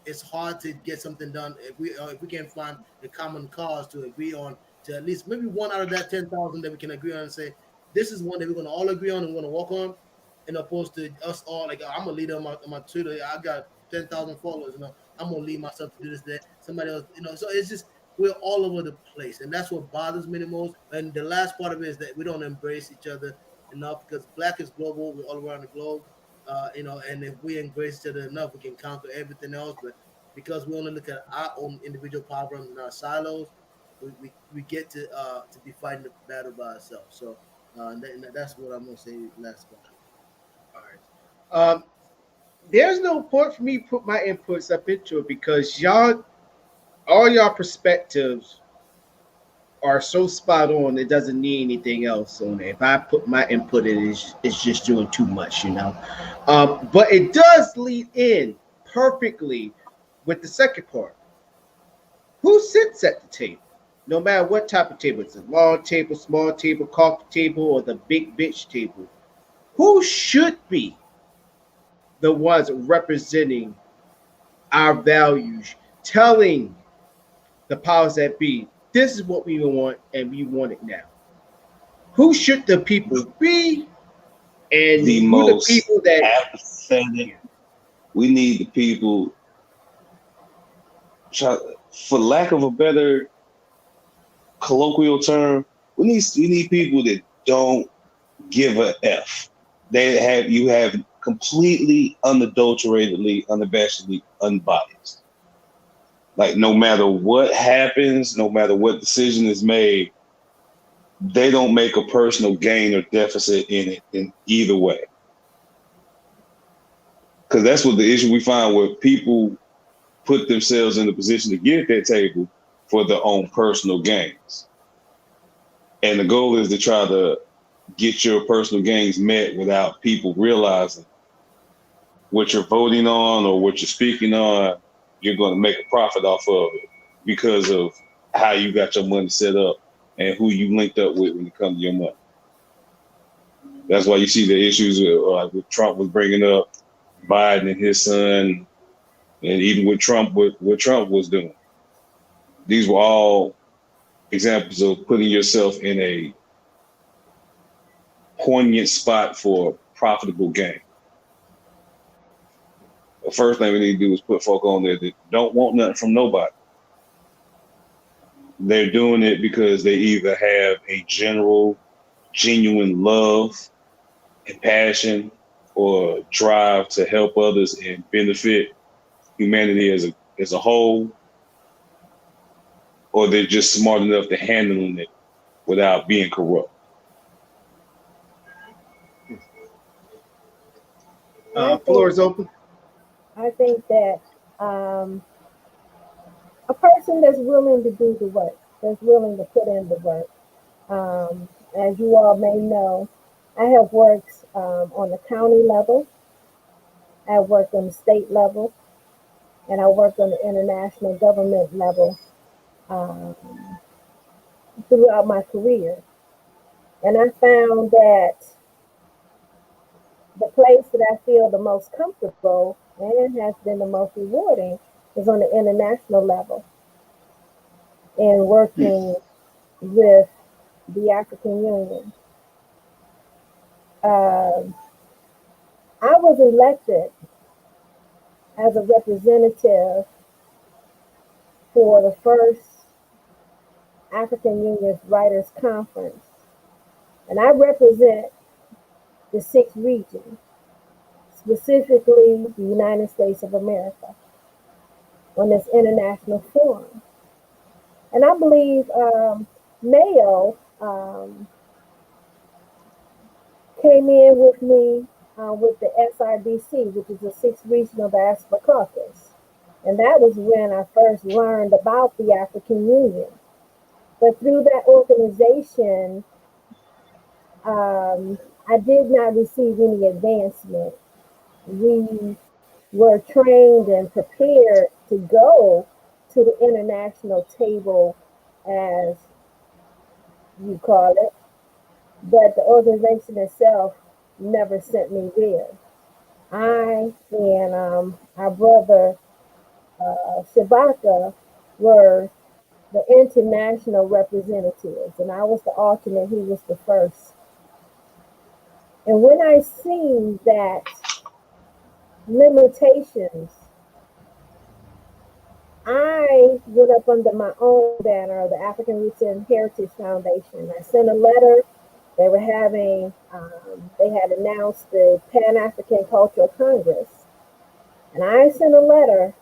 Speaker 4: it's hard to get something done if we can't find a common cause to agree on, to at least maybe one out of that 10,000 that we can agree on and say this is one that we're going to all agree on and we're going to walk on, and opposed to us all like I'm a leader on my Twitter. I got 10,000 followers. I'm gonna lead myself to do this. That somebody else. So it's just we're all over the place, and that's what bothers me the most. And the last part of it is that we don't embrace each other enough because Black is global. We're all around the globe. And if we embrace each other enough, we can conquer everything else. But because we only look at our own individual problems and our silos, we get to be fighting the battle by ourselves. So that's what I'm gonna say last part.
Speaker 1: All right. There's no point for me to put my inputs up into it because all y'all perspectives are so spot on. It doesn't need anything else on it. If I put my input in, it's just doing too much, But it does lead in perfectly with the second part. Who sits at the table? No matter what type of table, it's a long table, small table, coffee table, or the big bitch table. Who should be the ones representing our values, telling the powers that be, this is what we want and we want it now? Who should the people be? And
Speaker 3: the most the people that apathetic. We need the people, for lack of a better colloquial term, we need people that don't give a F. You have completely unadulteratedly, unabashedly unbiased. Like no matter what happens, no matter what decision is made, they don't make a personal gain or deficit in it in either way. Because that's what the issue we find where people put themselves in the position to get at that table for their own personal gains. And the goal is to try to get your personal gains met without people realizing what you're voting on or what you're speaking on, you're going to make a profit off of it because of how you got your money set up and who you linked up with when it comes to your money. That's why you see the issues with Trump was bringing up Biden and his son, and even with Trump, what Trump was doing. These were all examples of putting yourself in a poignant spot for profitable gain. The first thing we need to do is put folk on there that don't want nothing from nobody. They're doing it because they either have a general genuine love and passion or drive to help others and benefit humanity as a whole, or they're just smart enough to handle it without being corrupt.
Speaker 1: Floor is open.
Speaker 2: I think that a person that's willing to do the work, that's willing to put in the work. As you all may know, I have worked on the county level, I worked on the state level, and I worked on the international government level um, throughout my career. And I found that the place that I feel the most comfortable and has been the most rewarding is on the international level and working with the African Union. Um, I was elected as a representative for the first African Union's Writers Conference, and I represent the sixth region, specifically the United States of America, on this international forum. And I believe Mayo came in with me with the SRDC, which is the Sixth Regional Diaspora Caucus. And that was when I first learned about the African Union. But through that organization, I did not receive any advancement. We were trained and prepared to go to the international table, as you call it, but the organization itself never sent me there. I and our brother Shabaka were the international representatives, and I was the alternate, he was the first. And when I seen that limitations, I went up under my own banner, the African Roots and Heritage Foundation. I sent a letter. They were having, they had announced the Pan African Cultural Congress. And I sent a letter,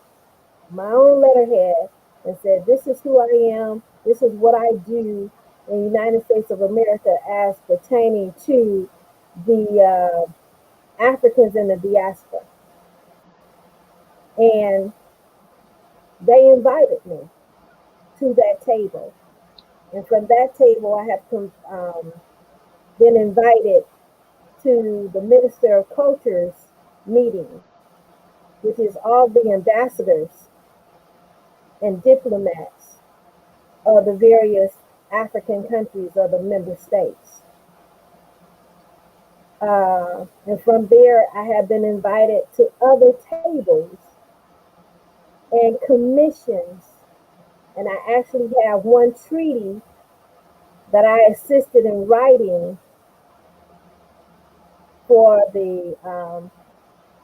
Speaker 2: my own letterhead, and said, this is who I am. This is what I do in the United States of America as pertaining to the Africans in the diaspora. And they invited me to that table. And from that table, I have been invited to the Minister of Culture's meeting, which is all the ambassadors and diplomats of the various African countries or the member states. And from there, I have been invited to other tables and commissions. And I actually have one treaty that I assisted in writing for the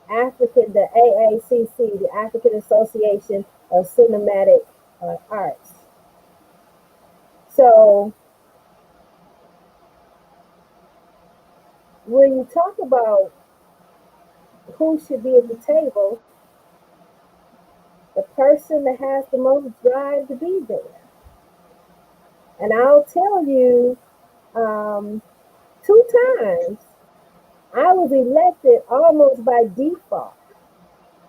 Speaker 2: the AACC, the African Association of Cinematic Arts. So when you talk about who should be at the table, the person that has the most drive to be there. And I'll tell you, 2 times I was elected almost by default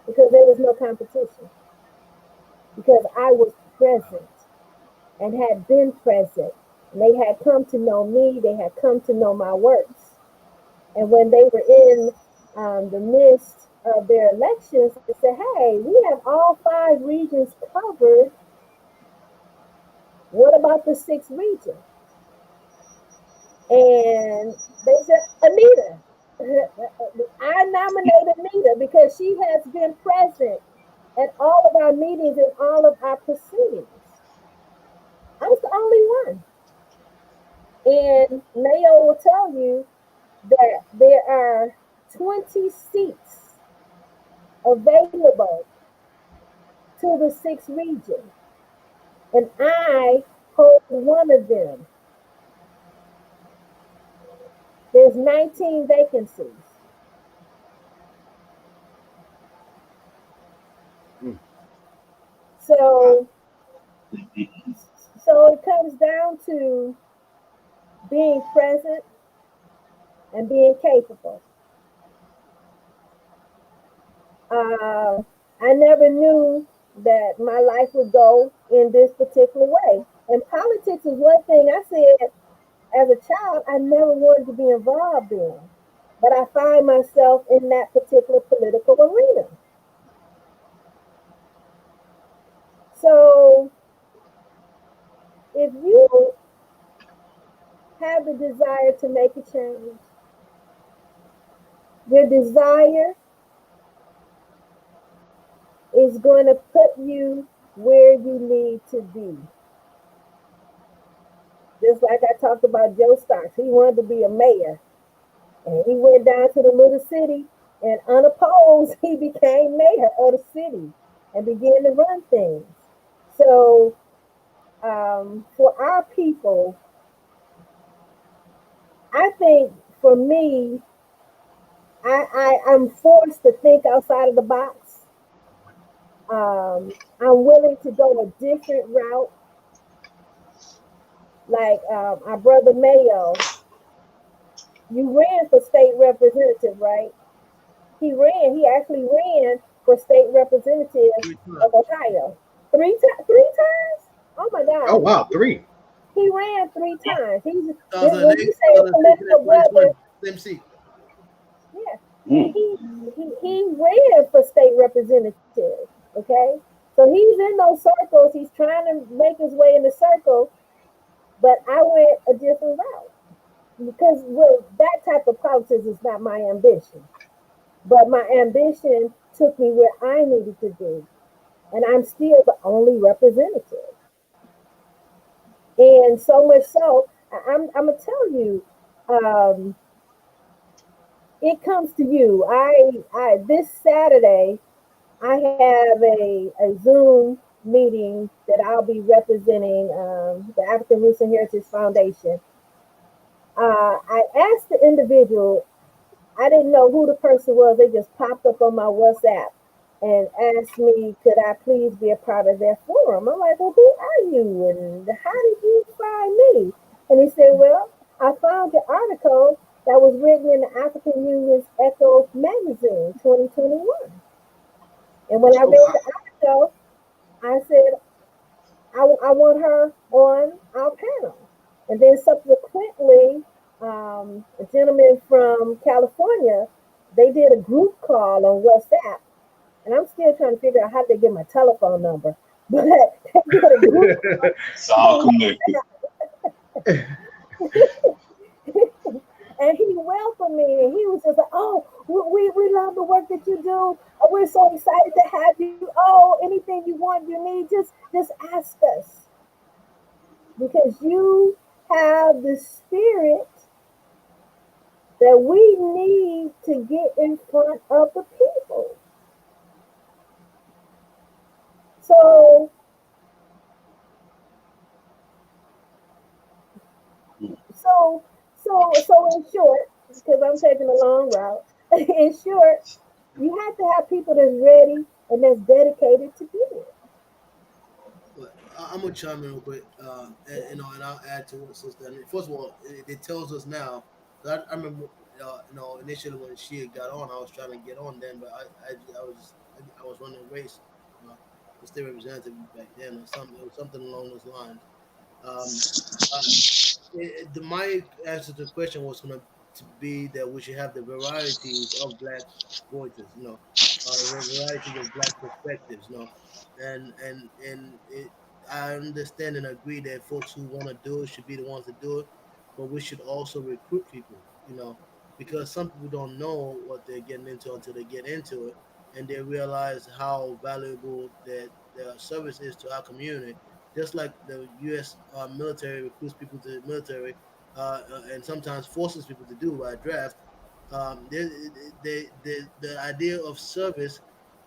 Speaker 2: because there was no competition. Because I was present and had been present. And they had come to know me, they had come to know my works. And when they were in the midst of their elections, they said, hey, we have all 5 regions covered. What about the 6th region? And they said, Anita. I nominate Anita because she has been present at all of our meetings and all of our proceedings. I was the only one. And Mayo will tell you that there are 20 seats available to the 6th region. And I hold one of them. There's 19 vacancies.
Speaker 1: Mm. Wow.
Speaker 2: So, so it comes down to being present and being capable. Uh, I never knew that my life would go in this particular way. And politics is one thing I said as a child I never wanted to be involved in. But I find myself in that particular political arena. So if you have the desire to make a change, your desire is going to put you where you need to be. Just like I talked about Joe Stocks, he wanted to be a mayor, and he went down to the little city, and unopposed, he became mayor of the city and began to run things. So, for our people, I think for me, I'm forced to think outside of the box. I'm willing to go a different route. Like our brother Mayo, you ran for state representative, right? He actually ran for state representative
Speaker 4: Three
Speaker 2: of
Speaker 4: times.
Speaker 2: Ohio. Three times? Oh my
Speaker 1: Oh
Speaker 2: God.
Speaker 1: wow, three.
Speaker 2: He ran 3 times. He's when
Speaker 4: 2008,
Speaker 2: you say a
Speaker 4: 2016, and
Speaker 2: political brother,
Speaker 4: 2020. Same seat.
Speaker 2: yeah,
Speaker 3: Mm.
Speaker 2: he ran for state representative. Okay, so he's in those circles. He's trying to make his way in the circle, but I went a different route because well, that type of politics is not my ambition. But my ambition took me where I needed to be, and I'm still the only representative. And so much so, I'm gonna tell you, um, it comes to you. I this Saturday I have a Zoom meeting that I'll be representing the African Roots and Heritage Foundation. I asked the individual, I didn't know who the person was. They just popped up on my WhatsApp and asked me, could I please be a part of their forum? I'm like, well, who are you? And how did you find me? And he said, well, I found your article that was written in the African Union's Echo magazine, 2021. And when I
Speaker 1: Oh
Speaker 2: read
Speaker 1: wow.
Speaker 2: the article, I said, I want her on our panel. And then subsequently, a gentleman from California, they did a group call on WhatsApp. And I'm still trying to figure out how they get my telephone number. But they did a group
Speaker 3: It's all connected.
Speaker 2: and he welcomed me and he was just like, oh, we love the work that you do. Oh, we're so excited to have you. Oh, anything you want, you need, just ask us. Because you have the spirit that we need to get in front of the people. So, so in short, because I'm taking a long route, in short, you have to have people that's ready and that's dedicated to do it.
Speaker 4: But I'm gonna chime in real quick, and I'll add to what sister. I mean, first of all, it tells us now. 'Cause I remember, initially when she had got on, I was trying to get on then, but I was running a race, uh, for state representative back then, or something. It was something along those lines. Um, uh, my answer to the question was going to be that we should have the varieties of black voices, the varieties of black perspectives, and I understand and agree that folks who want to do it should be the ones to do it, but we should also recruit people, because some people don't know what they're getting into until they get into it, and they realize how valuable that the service is to our community, just like the U.S. Military recruits people to the military, and sometimes forces people to do by draft. The idea of service,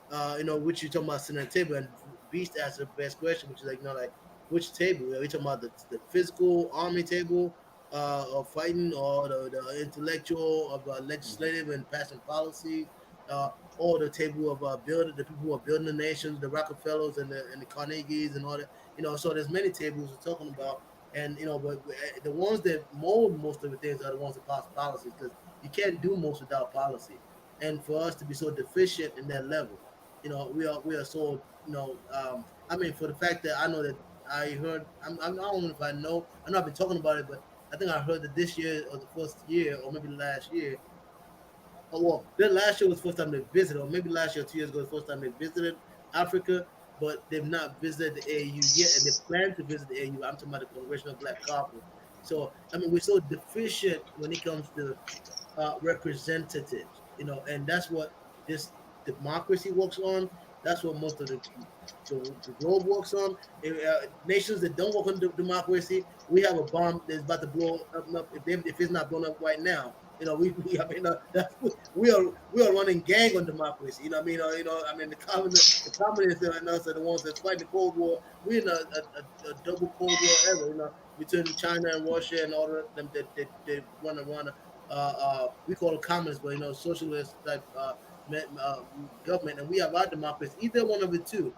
Speaker 4: which you talking about sitting at the table, and Beast asked the best question, which is like, like which table? Are we talking about the physical army table, of fighting, or the intellectual of legislative and passing policy, uh, or the table of building the people who are building the nations, the Rockefellers and the Carnegies and all that. So there's many tables we're talking about, and but the ones that mold most of the things are the ones that pass policies, because you can't do most without policy. And for us to be so deficient in that level, we are so I mean, for the fact that I know that I heard, I don't know if I know, I know I've been talking about it, but I think I heard that this year or the first year or maybe last year, oh well, then last year was the first time they visited, or maybe last year, 2 years ago, the first time they visited Africa, but they've not visited the AU yet, and they plan to visit the AU. I'm talking about the Congressional Black Caucus. So I mean, we're so deficient when it comes to representatives, and that's what this democracy works on. That's what most of the globe works on. Nations that don't work on democracy, we have a bomb that's about to blow up. If it's not blown up right now, I mean, we are running gang on democracy. I mean, the communists and us are the ones that's fighting the Cold War. We're in a double Cold War era, between China and Russia and all of them that they run around. We call it communist, but socialist type government, and we have our democracy. Either one of the two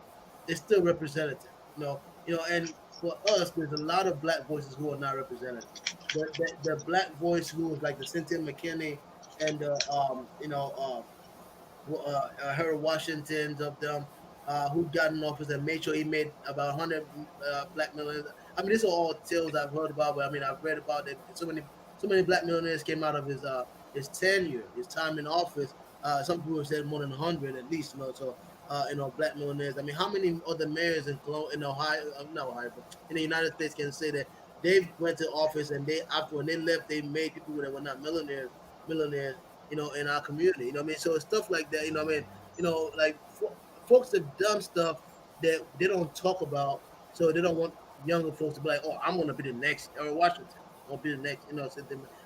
Speaker 4: is still representative. And for us, there's a lot of black voices who are not represented. The black voice who is like the Cynthia McKinney and Harold Washingtons of them, who got in office and made sure he made about 100 black millionaires. I mean, these are all tales I've heard about, but I mean, I've read about it. So many black millionaires came out of his tenure, his time in office. Some people have said more than 100 at least. So black millionaires. I mean, how many other mayors in Ohio, not Ohio, but in the United States can say that they went to office and after when they left, they made people that were not millionaires, in our community. What I mean? So it's stuff like that. What I mean? Like folks have done stuff that they don't talk about, so they don't want younger folks to be like, "Oh, I'm going to be the next Earl Washington. I'm going to be the next."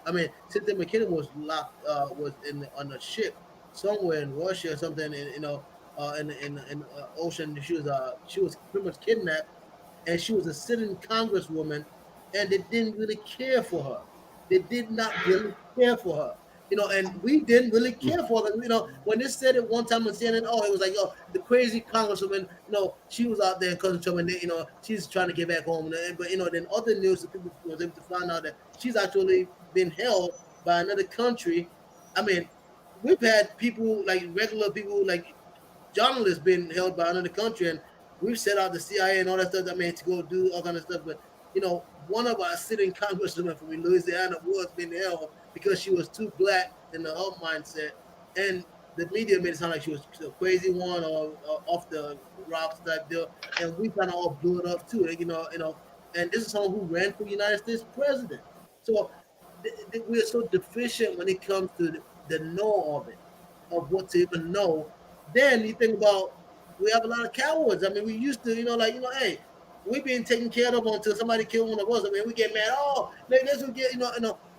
Speaker 4: I mean, Cynthia McKinnon was locked, was on a ship somewhere in Russia or something, and in ocean. She was pretty much kidnapped, and she was a sitting congresswoman, and they didn't really care for her. They did not really care for her. And we didn't really care for her. When they said it one time on CNN, oh, it was like, oh, the crazy congresswoman, she was out there in cousin Trump, and she's trying to get back home. But then other news, that people was able to find out that she's actually been held by another country. I mean, we've had people like regular people like journalists being held by another country, and we've set out the CIA and all that stuff. I mean, to go do all kind of stuff, but one of our sitting congresswomen from Louisiana was being held because she was too black in the her mindset, and the media made it sound like she was a crazy one or off the rocks type deal, and we kind of all blew it up too. And this is someone who ran for United States president. So we're so deficient when it comes to the know of it, of what to even know. Then you think about, we have a lot of cowards. I mean, we used to, hey, we being taken care of until somebody kill one of us. I mean, we get mad. Oh, let's get,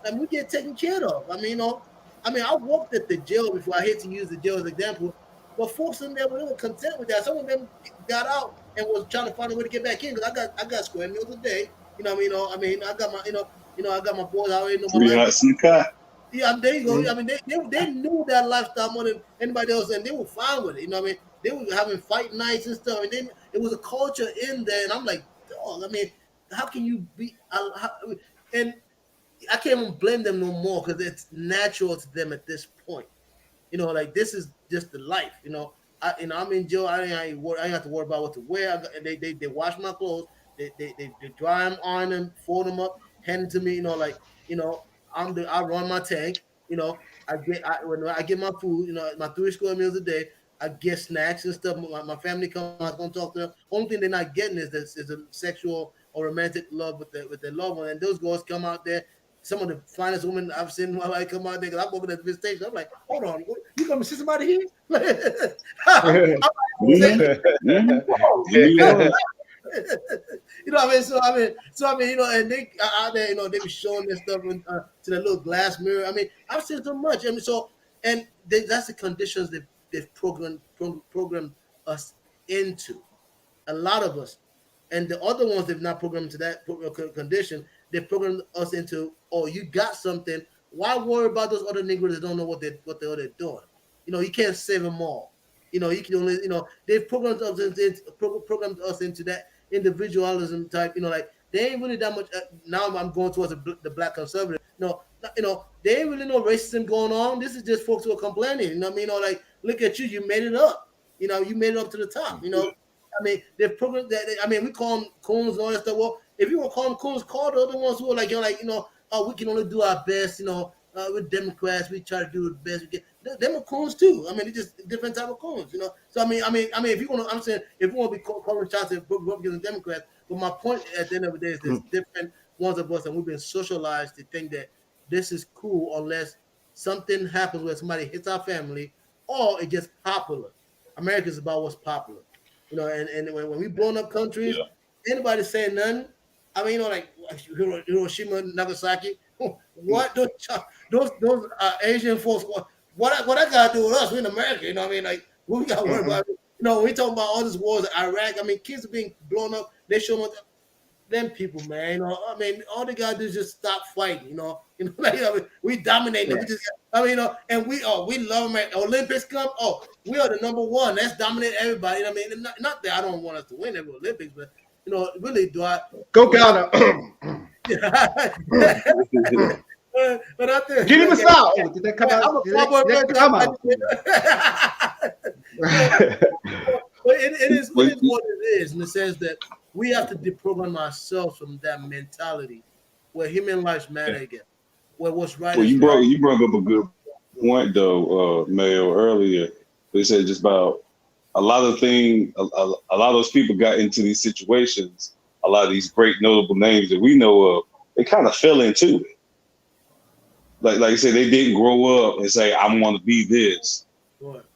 Speaker 4: and we get taken care of. I mean, I worked at the jail before. I hate to use the jail as an example, but folks in there were content with that. Some of them got out and was trying to find a way to get back in, because I got square meals a day. I got my, I got my boys. I already know my
Speaker 3: Three
Speaker 4: life.
Speaker 3: huts in the cut.
Speaker 4: Yeah, there you go.
Speaker 3: Mhm.
Speaker 4: I mean, they knew that lifestyle more than anybody else, and they were fine with it. I mean, they were having fight nights and stuff, and then it was a culture in there. And I'm like, dog. I mean, how can you be? And I can't even blame them no more, because it's natural to them at this point. Like, this is just the life. I'm in jail. I ain't have to worry about what to wear. They wash my clothes. They dry them, iron them, fold them up, hand them to me. You know, I run my tank. When I get my food. My 3 square meals a day. I get snacks and stuff. My family come. I come talk to them. Only thing they're not getting is a sexual or romantic love with their loved one. And those girls come out there. Some of the finest women I've seen in my life come out there, because I'm working at the visitation. I'm like, hold on, you come to see somebody here? I'm saying,
Speaker 3: Yeah.
Speaker 4: what I mean? And they out there, they be showing their stuff to the little glass mirror. I mean, I've seen so much. I mean, that's the conditions they've programmed us into. A lot of us, and the other ones they've not programmed to that condition. they programmed us into, oh, you got something. Why worry about those other Negroes that don't know what they're doing? You can't save them all. You can only, they've programmed us into that individualism type. Like they ain't really that much. Now I'm going towards the black conservative. They ain't really no racism going on. This is just folks who are complaining. You know what I mean? Like, look at you, you made it up. You made it up to the top. I mean, they've programmed that. I mean, we call them coons and all that stuff. Well, if you want to call them coons, call the other ones who are like, oh, we can only do our best. We're Democrats. We try to do the best we can. Them are coons too. I mean, it's just different type of coons. So I mean, if you want to, I'm saying, if you want to be calling shots at Republicans and Democrats, but my point at the end of the day is there's different ones of us, and we've been socialized to think that this is cool unless something happens where somebody hits our family or it gets popular. America is about what's popular. And when we blown up countries, anybody saying nothing, I mean, like Hiroshima, Nagasaki, what those Asian folks, what that got to do with us? We're in America, you know what I mean? Like, what we got to worry about? When we talk about all these wars in Iraq, I mean, kids are being blown up. They show them people, man. I mean, all they gotta do is just stop fighting. We dominate them. And we love them. Olympics come. Oh, we are the number one. Let's dominate everybody. I mean, not that I don't want us to win every Olympics, but really, do I
Speaker 1: go Ghana?
Speaker 4: But I think
Speaker 1: get him a sound. Did that come out? Did that come out?
Speaker 4: But it is what it is in the sense that we have to deprogram ourselves from that mentality where human lives matter again. Where what's right.
Speaker 3: Well, you brought up a good point though, Mayo, earlier. They said just about a lot of things. A lot of those people got into these situations. A lot of these great notable names that we know of, they kind of fell into it. Like I said, they didn't grow up and say, "I want to be this,"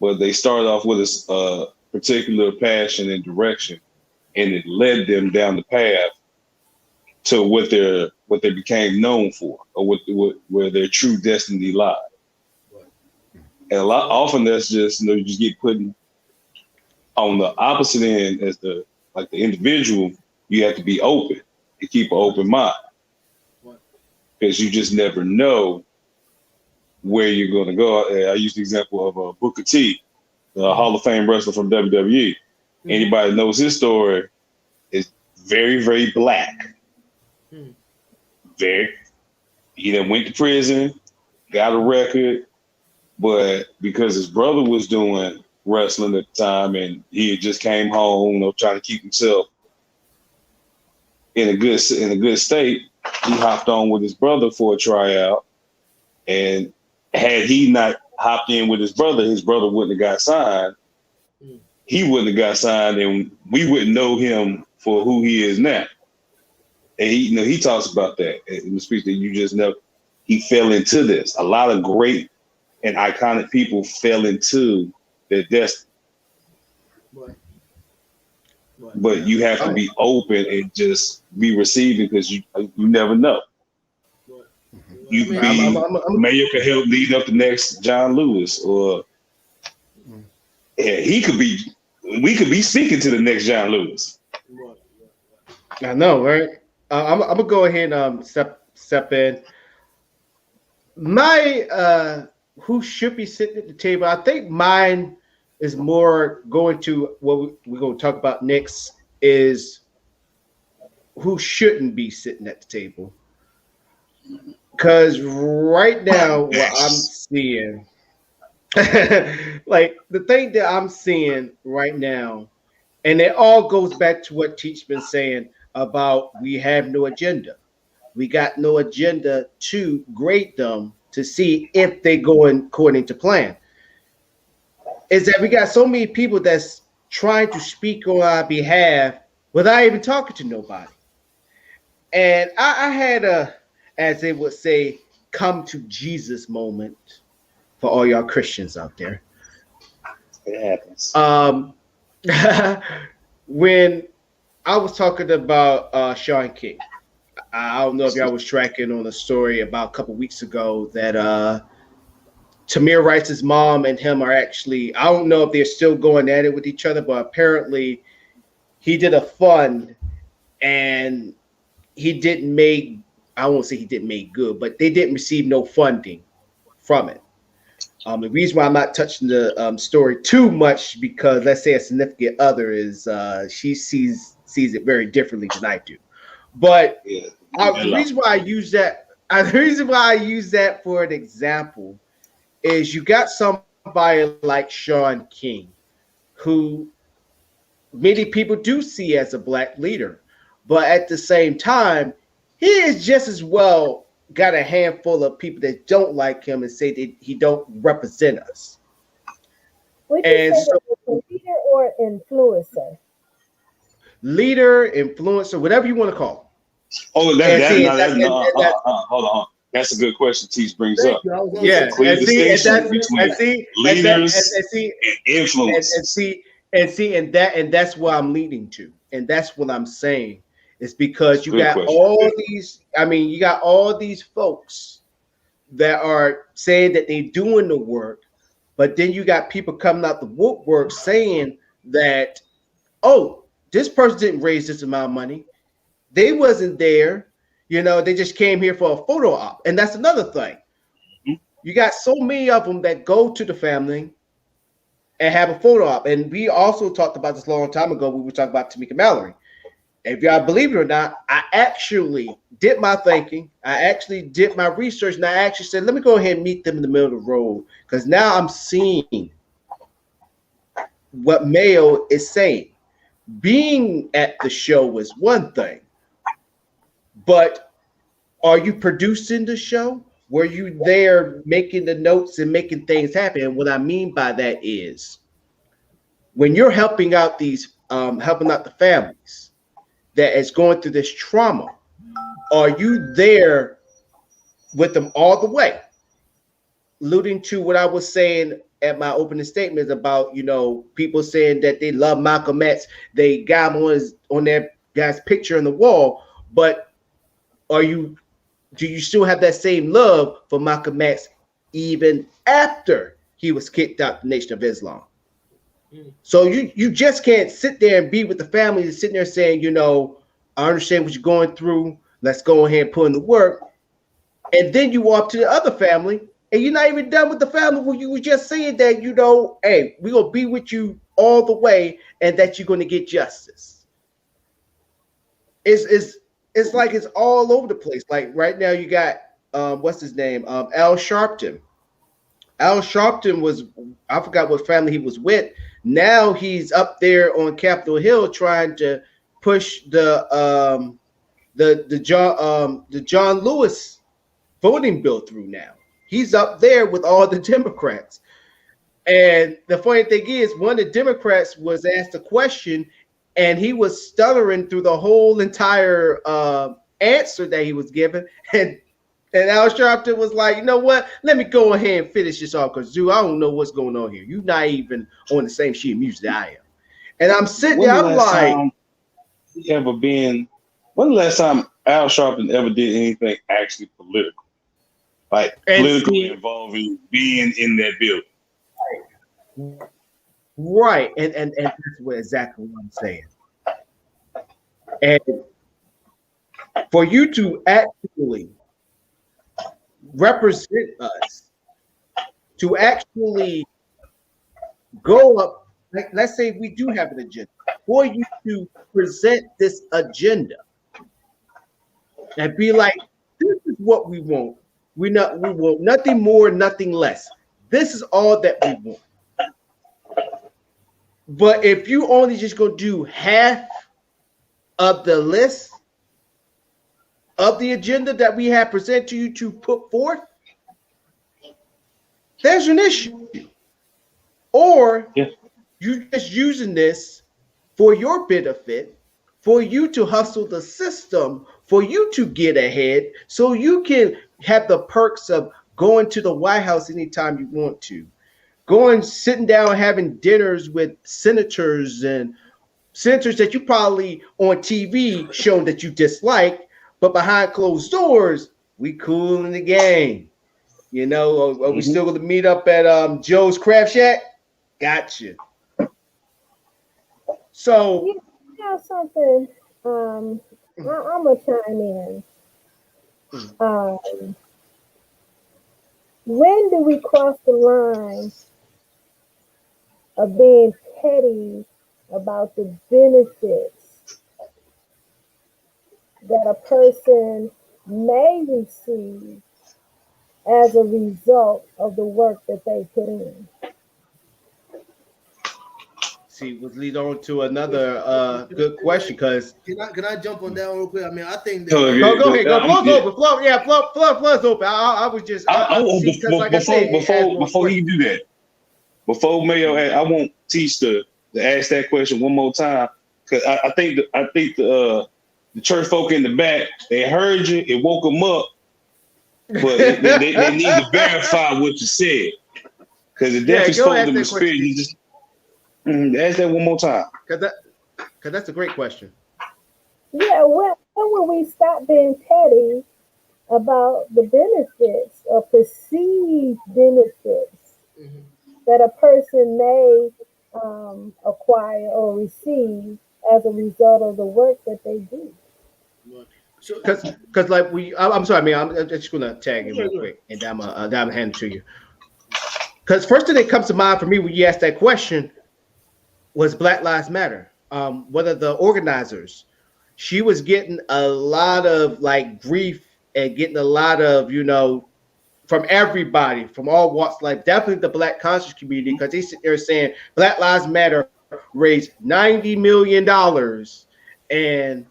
Speaker 3: but they started off with a particular passion and direction, and it led them down the path to what they became known for, or where their true destiny lied. And often that's just you just get put on the opposite end as the individual. You have to be open and keep an open mind, because you just never know where you're going to go. I use the example of Booker T, the Hall of Fame wrestler from WWE. Anybody that knows his story is very, very black. He then went to prison, got a record, but because his brother was doing wrestling at the time and he had just came home, trying to keep himself in a good state, he hopped on with his brother for a tryout, and had he not hopped in with his brother wouldn't have got signed. He wouldn't have got signed, and we wouldn't know him for who he is now. And he talks about that in the speech that you just know. He fell into this. A lot of great and iconic people fell into their destiny. But you have to be open and just be receiving, because you never know. You could be Mayo could help lead up the next John Lewis, or we could be speaking to the next John Lewis.
Speaker 1: I know, right? I'm gonna go ahead and step in. My who should be sitting at the table, I think mine is more going to what we're going to talk about next, is who shouldn't be sitting at the table. Because right now, what I'm seeing, like the thing that I'm seeing right now, and it all goes back to what Teach's been saying about we have no agenda. We got no agenda to grade them to see if they go according to plan. Is that we got so many people that's trying to speak on our behalf without even talking to nobody. And I had a, as they would say, come to Jesus moment for all y'all Christians out there.
Speaker 3: It happens.
Speaker 1: When I was talking about Sean King, I don't know if y'all was tracking on a story about a couple weeks ago that Tamir Rice's mom and him are actually, I don't know if they're still going at it with each other, but apparently he did a fund and he didn't make I won't say he didn't make good, but they didn't receive no funding from it. The reason why I'm not touching the story too much because let's say a significant other is she sees it very differently than I do. But
Speaker 3: Yeah.
Speaker 1: the reason why I use that, the reason why I use that for an example is you got somebody like Shaun King, who many people do see as a black leader, but at the same time, he is just as well got a handful of people that don't like him and say that he don't represent us.
Speaker 2: Would you
Speaker 1: And
Speaker 2: say
Speaker 1: so,
Speaker 2: that it's a leader or influencer?
Speaker 1: leader, influencer, whatever you want to call
Speaker 3: Oh,
Speaker 1: him. And see,
Speaker 3: hold on. That's a good question. Teach brings
Speaker 4: Thank
Speaker 3: up.
Speaker 4: you. I was
Speaker 3: There's a
Speaker 1: yeah,
Speaker 3: clear distinction between leaders and influencers.
Speaker 1: and that's what I'm leading to, and that's what I'm saying. It's because you
Speaker 3: Good
Speaker 1: got
Speaker 3: question.
Speaker 1: all these. I mean, you got all these folks that are saying that they're doing the work, but then you got people coming out the woodwork saying that, oh, this person didn't raise this amount of money. They wasn't there. They just came here for a photo op. And that's another thing. You got so many of them that go to the family and have a photo op. And we also talked about this a long time ago. We were talking about Tamika Mallory. If y'all believe it or not, I actually did my thinking. I actually did my research. And I actually said, let me go ahead and meet them in the middle of the road. Because now I'm seeing what Mayo is saying. Being at the show was one thing. But are you producing the show? Were you there making the notes and making things happen? And what I mean by that is when you're helping out the families that is going through this trauma, are you there with them all the way? Alluding to what I was saying at my opening statements about, people saying that they love Malcolm X, they got him on their guy's picture on the wall, but do you still have that same love for Malcolm X even after he was kicked out the Nation of Islam? So you just can't sit there and be with the family and sitting there saying, I understand what you're going through. Let's go ahead and put in the work. And then you walk to the other family and you're not even done with the family where you were just saying that, hey, we're going to be with you all the way and that you're going to get justice. It's like it's all over the place. Like right now, you got what's his name? Al Sharpton. Al Sharpton I forgot what family he was with. Now he's up there on Capitol Hill trying to push the John Lewis voting bill through. Now he's up there with all the Democrats. And the funny thing is, one of the Democrats was asked a question and he was stuttering through the whole entire answer that he was given. And Al Sharpton was like, you know what? Let me go ahead and finish this off because, dude, I don't know what's going on here. You're not even on the same sheet of music that I am. And I'm sitting there, I'm like,
Speaker 3: when the last time Al Sharpton ever did anything actually political? Like politically involving being in that building.
Speaker 1: Right. And that's exactly what I'm saying. And for you to actually represent us, to actually go up, let's say we do have an agenda, for you to present this agenda and be like, this is what we want. We want nothing more, nothing less. This is all that we want. But if you only just gonna do half of the list of the agenda that we have presented to you to put forth, there's an issue. Or you just using this for your benefit, for you to hustle the system, for you to get ahead, so you can have the perks of going to the White House anytime you want to. Sitting down, having dinners with senators and senators that you probably on TV shown that you dislike, but behind closed doors, we cool in the game. Are we still going to meet up at Joe's Crab Shack? Gotcha. So,
Speaker 2: something. I'm gonna chime in. When do we cross the line of being petty about the benefits that a person may receive as a result of the work that they put in?
Speaker 1: See, let's lead on to another good question because
Speaker 4: Can I jump on that real quick? I mean, I think
Speaker 3: So
Speaker 4: that
Speaker 1: go ahead, go. Floor's
Speaker 3: yeah.
Speaker 1: open. Floor's open. I was just see because like I said,
Speaker 3: before you do that, before Mayo, I want Teach to ask that question one more time because I think the church folk in the back, they heard you, it woke them up, but they need to verify what you said because it definitely spoke to the spirit. You just ask that one more time
Speaker 1: because that's a great question.
Speaker 2: Yeah, when will we stop being petty about the benefits or perceived benefits that a person may acquire or receive as a result of the work that they do?
Speaker 1: Because like I'm sorry, man. I'm just gonna tag it real quick, and then I'm hand it to you. Because first thing that comes to mind for me when you ask that question was Black Lives Matter. Whether the organizers, she was getting a lot of like grief and getting a lot of from everybody, from all walks of life, definitely the Black conscious community, because they sit there saying Black Lives Matter raised $90 million, and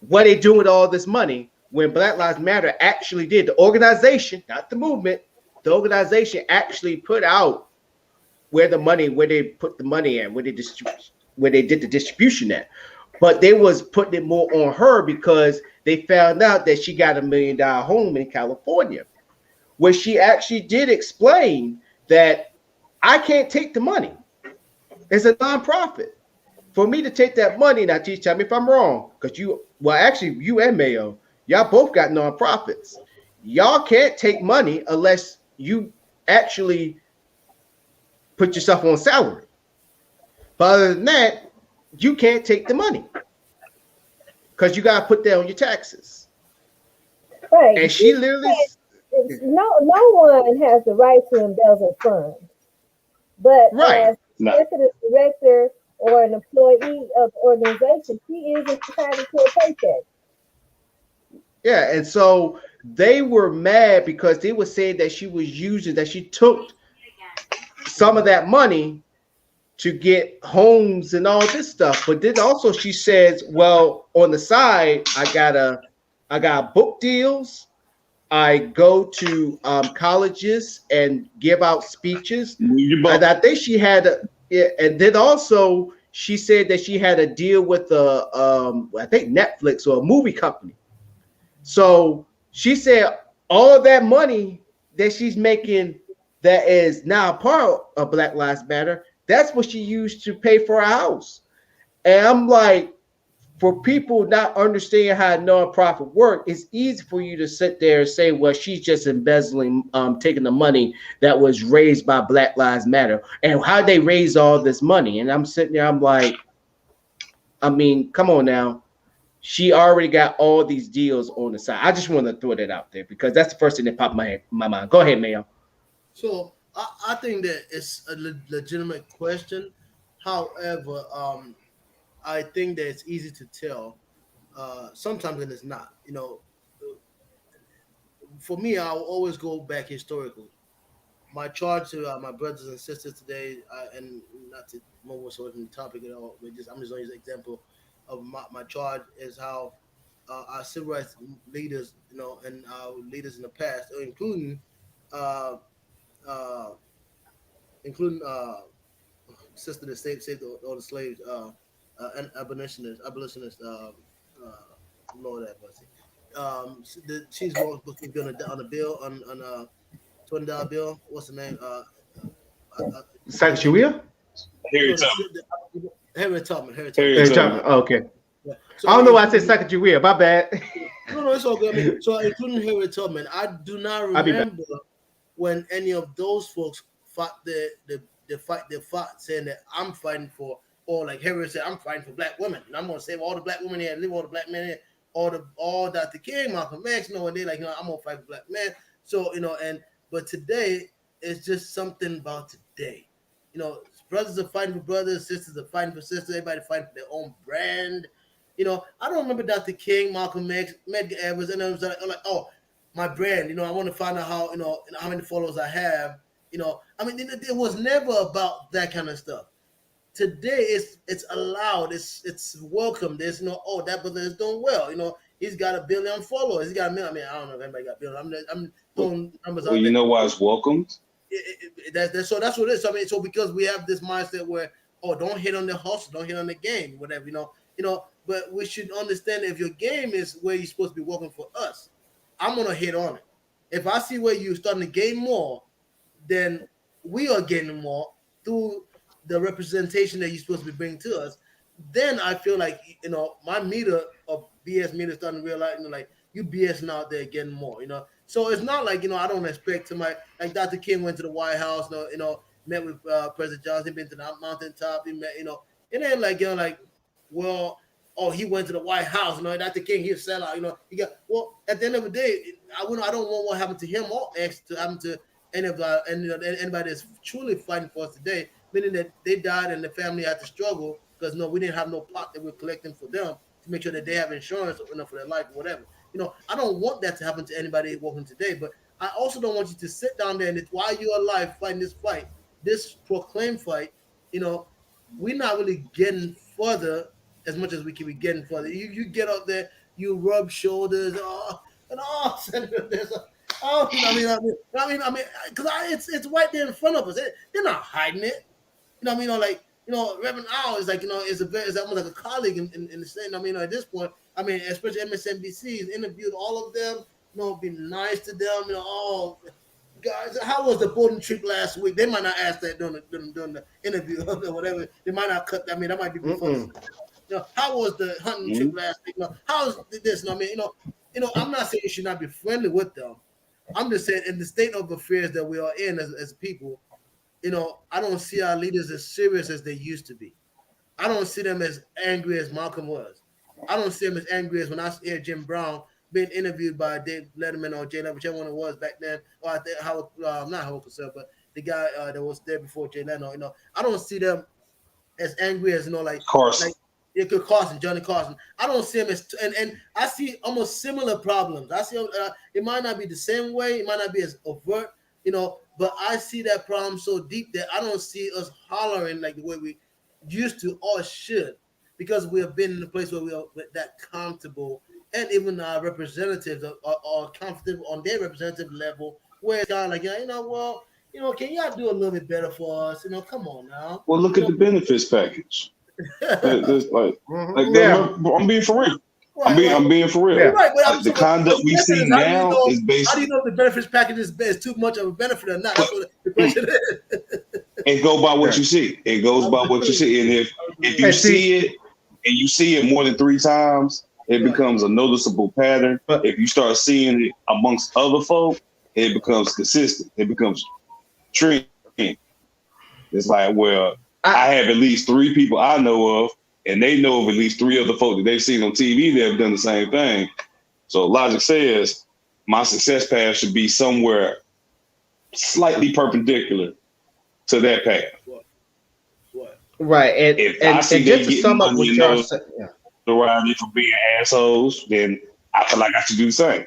Speaker 1: what they doing with all this money when Black Lives Matter actually did, the organization, not the movement, the organization actually put out where they put the money at, where they did the distribution at. But they was putting it more on her because they found out that she got $1 million home in California, where she actually did explain that I can't take the money. It's a nonprofit. For me to take that money, now Teach, tell me if I'm wrong, because you and Mayo, y'all both got nonprofits. Y'all can't take money unless you actually put yourself on salary. But other than that, you can't take the money because you got to put that on your taxes.
Speaker 2: Right.
Speaker 1: And she literally,
Speaker 2: no one has the right to embezzle funds. But as executive director or an employee of the organization, she is entitled to a paycheck.
Speaker 1: Yeah, and so they were mad because they were saying that she took some of that money to get homes and all this stuff. But then also she says, well, on the side, I got book deals. I go to colleges and give out speeches. And I think she had and then also she said that she had a deal with I think Netflix or a movie company. So she said all that money that she's making that is now part of Black Lives Matter, that's what she used to pay for a house. And I'm like, for people not understanding how nonprofit work, it's easy for you to sit there and say, well, she's just embezzling, taking the money that was raised by Black Lives Matter. And how they raise all this money? And I'm sitting there, I'm like, I mean, come on now. She already got all these deals on the side. I just want to throw that out there because that's the first thing that popped my mind. Go ahead, Mayo.
Speaker 4: So I think that it's a legitimate question. However, I think that it's easy to tell. Sometimes and it's not. For me, I'll always go back historically. My charge to my brothers and sisters today, and not to move us away from the topic at all, but I'm just going to use an example of my charge is how our civil rights leaders, and our leaders in the past, including uh, uh, sister that saved all the slaves, and abolitionists, Lord have mercy. She's looking on a bill on a $20 bill. What's the name?
Speaker 1: Sacagawea?
Speaker 4: Harriet Tubman.
Speaker 1: Okay.
Speaker 4: Yeah. So
Speaker 1: I don't know why I said Sacagawea. My bad.
Speaker 4: No, it's all good. I mean, so including Harriet Tubman, I do not remember when any of those folks fought the fight saying that I'm fighting for, or like Harriet said, I'm fighting for black women, and I'm going to save all the black women here, leave all the black men here. all Dr. King, Malcolm X, and they like, I'm gonna fight for black men. So, but today it's just something about today. Brothers are fighting for brothers, sisters are fighting for sisters, everybody fighting for their own brand. I don't remember Dr. King, Malcolm X, Medgar Evers, and I was like, oh, my brand, I want to find out how, how many followers I have. It was never about that kind of stuff. Today it's allowed, it's welcome. There's that brother is doing well. He's got 1 billion followers. He's got 1 million. I don't know if anybody got 1 billion. I'm throwing numbers out there.
Speaker 3: You know why it's welcomed?
Speaker 4: So that's what it is. So because we have this mindset where, don't hit on the hustle, don't hit on the game, whatever, but we should understand if your game is where you're supposed to be working for us, I'm gonna hit on it. If I see where you're starting to gain more, then we are getting more through the representation that you're supposed to be bringing to us. Then I feel like my meter of BS meter starting to realize you BSing out there getting more. So it's not like I don't expect somebody like Dr. King went to the White House, met with President Johnson, been to the mountaintop, he met, it ain't like he went to the White House, Dr. King, he'll sell out, he got at the end of the day, I don't want what happened to him or X to happen to anybody that's truly fighting for us today, meaning that they died and the family had to struggle because we didn't have no pot that we're collecting for them to make sure that they have insurance for their life or whatever. I don't want that to happen to anybody working today, but I also don't want you to sit down there and while you're alive fighting this fight, this proclaimed fight, we're not really getting further as much as we can be getting further. You get up there, you rub shoulders, because it's right there in front of us. They're not hiding it. Reverend Al is is almost like a colleague in the state. At this point, especially MSNBC has interviewed all of them. Be nice to them. Guys, how was the boating trip last week? They might not ask that during the interview or whatever. They might not cut. That might be funny. How was the hunting trip last week? How's this? I'm not saying you should not be friendly with them. I'm just saying in the state of affairs that we are in as people, I don't see our leaders as serious as they used to be. I don't see them as angry as Malcolm was. I don't see them as angry as when I hear Jim Brown being interviewed by Dave Letterman or Jay Leno, whichever one it was back then, or I think not Howard Cosell, but the guy that was there before Jay Leno. I don't see them as angry as
Speaker 3: Carson.
Speaker 4: Johnny Carson. I don't see him as, and I see almost similar problems. I see it might not be the same way, it might not be as overt, but I see that problem so deep that I don't see us hollering like the way we used to or should, because we have been in a place where we are that comfortable, and even our representatives are comfortable on their representative level, where it's kind of like, can y'all do a little bit better for us? Come on now.
Speaker 3: Well, look at the benefits package. I'm being for real.
Speaker 4: Right,
Speaker 3: I'm being for real.
Speaker 1: Yeah.
Speaker 4: Right, but
Speaker 3: The conduct we see now is based.
Speaker 4: How do you know if the benefits package is too much of a benefit or not? That's what the question is.
Speaker 3: It goes by what you see. It goes by what you see, and if you see it and you see it more than 3 times, it becomes a noticeable pattern. If you start seeing it amongst other folk, it becomes consistent. It becomes trend. It's like, well, I have at least 3 people I know of, and they know of at least 3 other folk that they've seen on TV that have done the same thing. So logic says my success path should be somewhere slightly perpendicular to that path.
Speaker 4: What?
Speaker 1: Right, and just to sum up what y'all said,
Speaker 3: around it for being assholes, then I feel like I should do the same.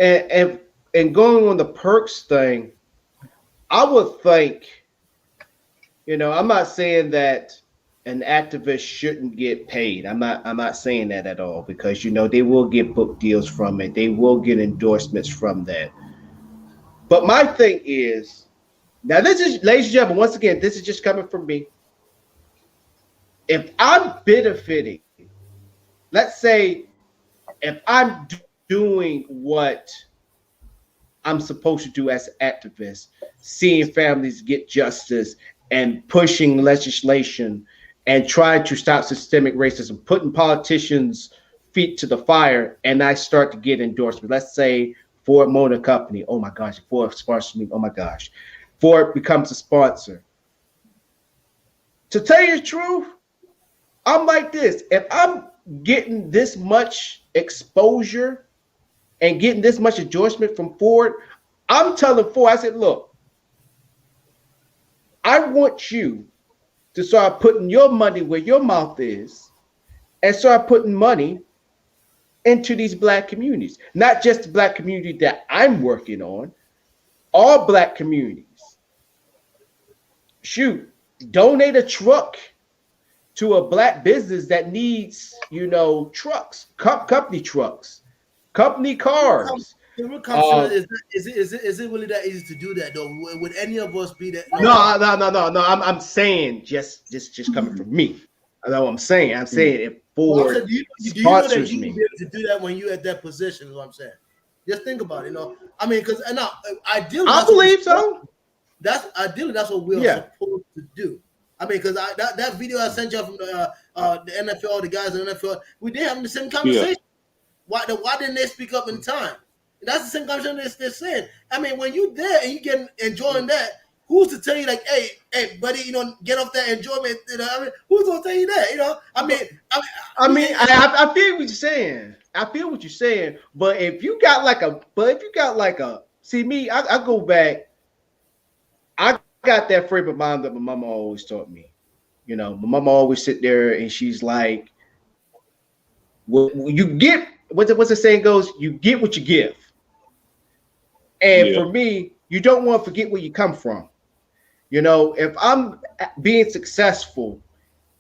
Speaker 1: And going on the perks thing, I would think, I'm not saying that an activist shouldn't get paid. I'm not saying that at all, because they will get book deals from it. They will get endorsements from that. But my thing is, now this is, ladies and gentlemen, once again, this is just coming from me. If I'm benefiting, let's say if I'm doing what I'm supposed to do as an activist, seeing families get justice and pushing legislation and trying to stop systemic racism, putting politicians' feet to the fire, and I start to get endorsements. Let's say Ford Motor Company, oh my gosh, Ford sponsors me, oh my gosh. Ford becomes a sponsor. To tell you the truth, I'm like this. If I'm getting this much exposure and getting this much endorsement from Ford, I'm telling Ford, I said, look, I want you to start putting your money where your mouth is and start putting money into these Black communities, not just the Black community that I'm working on, all Black communities. Shoot, donate a truck to a Black business that needs, trucks, company trucks, company cars.
Speaker 4: Is it really that easy to do that though? Would any of us be that?
Speaker 1: No. I'm saying just coming from me. I know what I'm saying. I'm saying if Ford
Speaker 4: do you
Speaker 1: sponsors
Speaker 4: know that you
Speaker 1: me,
Speaker 4: would be able to do that when you're at that position? Is what I'm saying. Just think about it. I mean, because ideally,
Speaker 1: I believe so.
Speaker 4: That's what we're supposed to do. I mean, because that video I sent you from the NFL, the guys in the NFL, we did having the same conversation. Yeah. Why didn't they speak up in time? And that's the same conversation they're saying. I mean, when you're there and you enjoying that, who's to tell you like, hey, buddy, get off that enjoyment? I mean, who's gonna tell you that?
Speaker 1: I feel what you're saying. But if you got like a, see me, I go back. I got that frame of mind that my mama always taught me. My mama always sit there and she's like, well, you get what's the saying goes, you get what you give. And for me, you don't want to forget where you come from. If I'm being successful,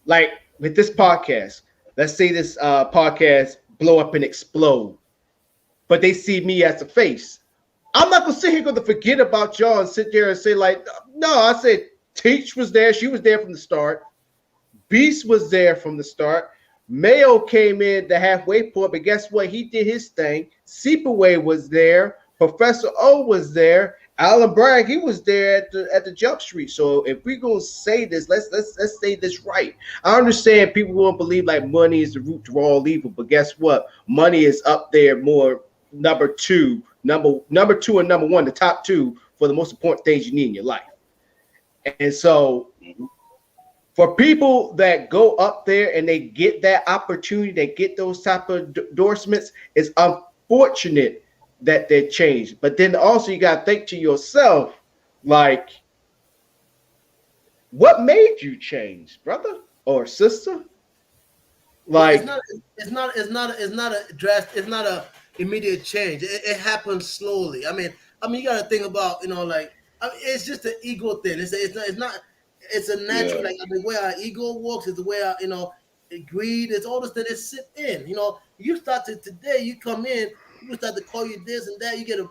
Speaker 1: like with this podcast, let's say this podcast blow up and explode, but they see me as a face. I'm not gonna sit here to forget about y'all and sit there and say like, no, I said Teach was there. She was there from the start. Beast was there from the start. Mayo came in the halfway point, but guess what? He did his thing. Seepaway was there. Professor O was there. Alan Bragg, he was there at the Jump Street. So if we're gonna say this, let's say this right. I understand people won't believe like money is the root to all evil, but guess what? Money is up there more number two and number one, the top two for the most important things you need in your life. And so for people that go up there and they get that opportunity, they get those type of endorsements, it's unfortunate that they changed. But then also you got to think to yourself, like, what made you change, brother or sister? Like,
Speaker 4: it's not a immediate change. It happens slowly. I mean, you got to think about, it's just an ego thing. It's a natural, like the way our ego works is the way our, greed, it's all this that it sit in. You start to today, you come in, people start to call you this and that. You get a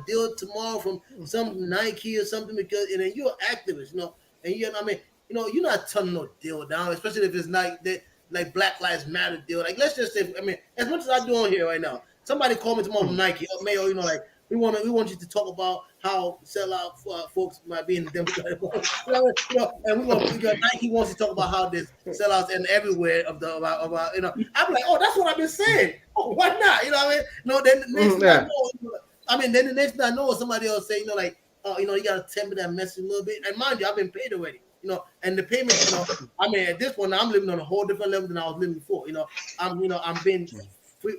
Speaker 4: deal tomorrow from some Nike or something because and then you're an activist, and you're not turning no deal down, especially if it's like Black Lives Matter deal. Like let's just say, as much as I do on here right now, somebody call me tomorrow from Nike or Mayo, like we want you to talk about how sellout folks might be in the Democratic Party, and Nike wants to talk about how this sellouts and everywhere of our, I'm like, oh, that's what I've been saying. Oh, why not? No, then the next thing I know, somebody else say, you got to temper that message a little bit. And mind you, I've been paid already, and the payment, at this point, I'm living on a whole different level than I was living before. I'm being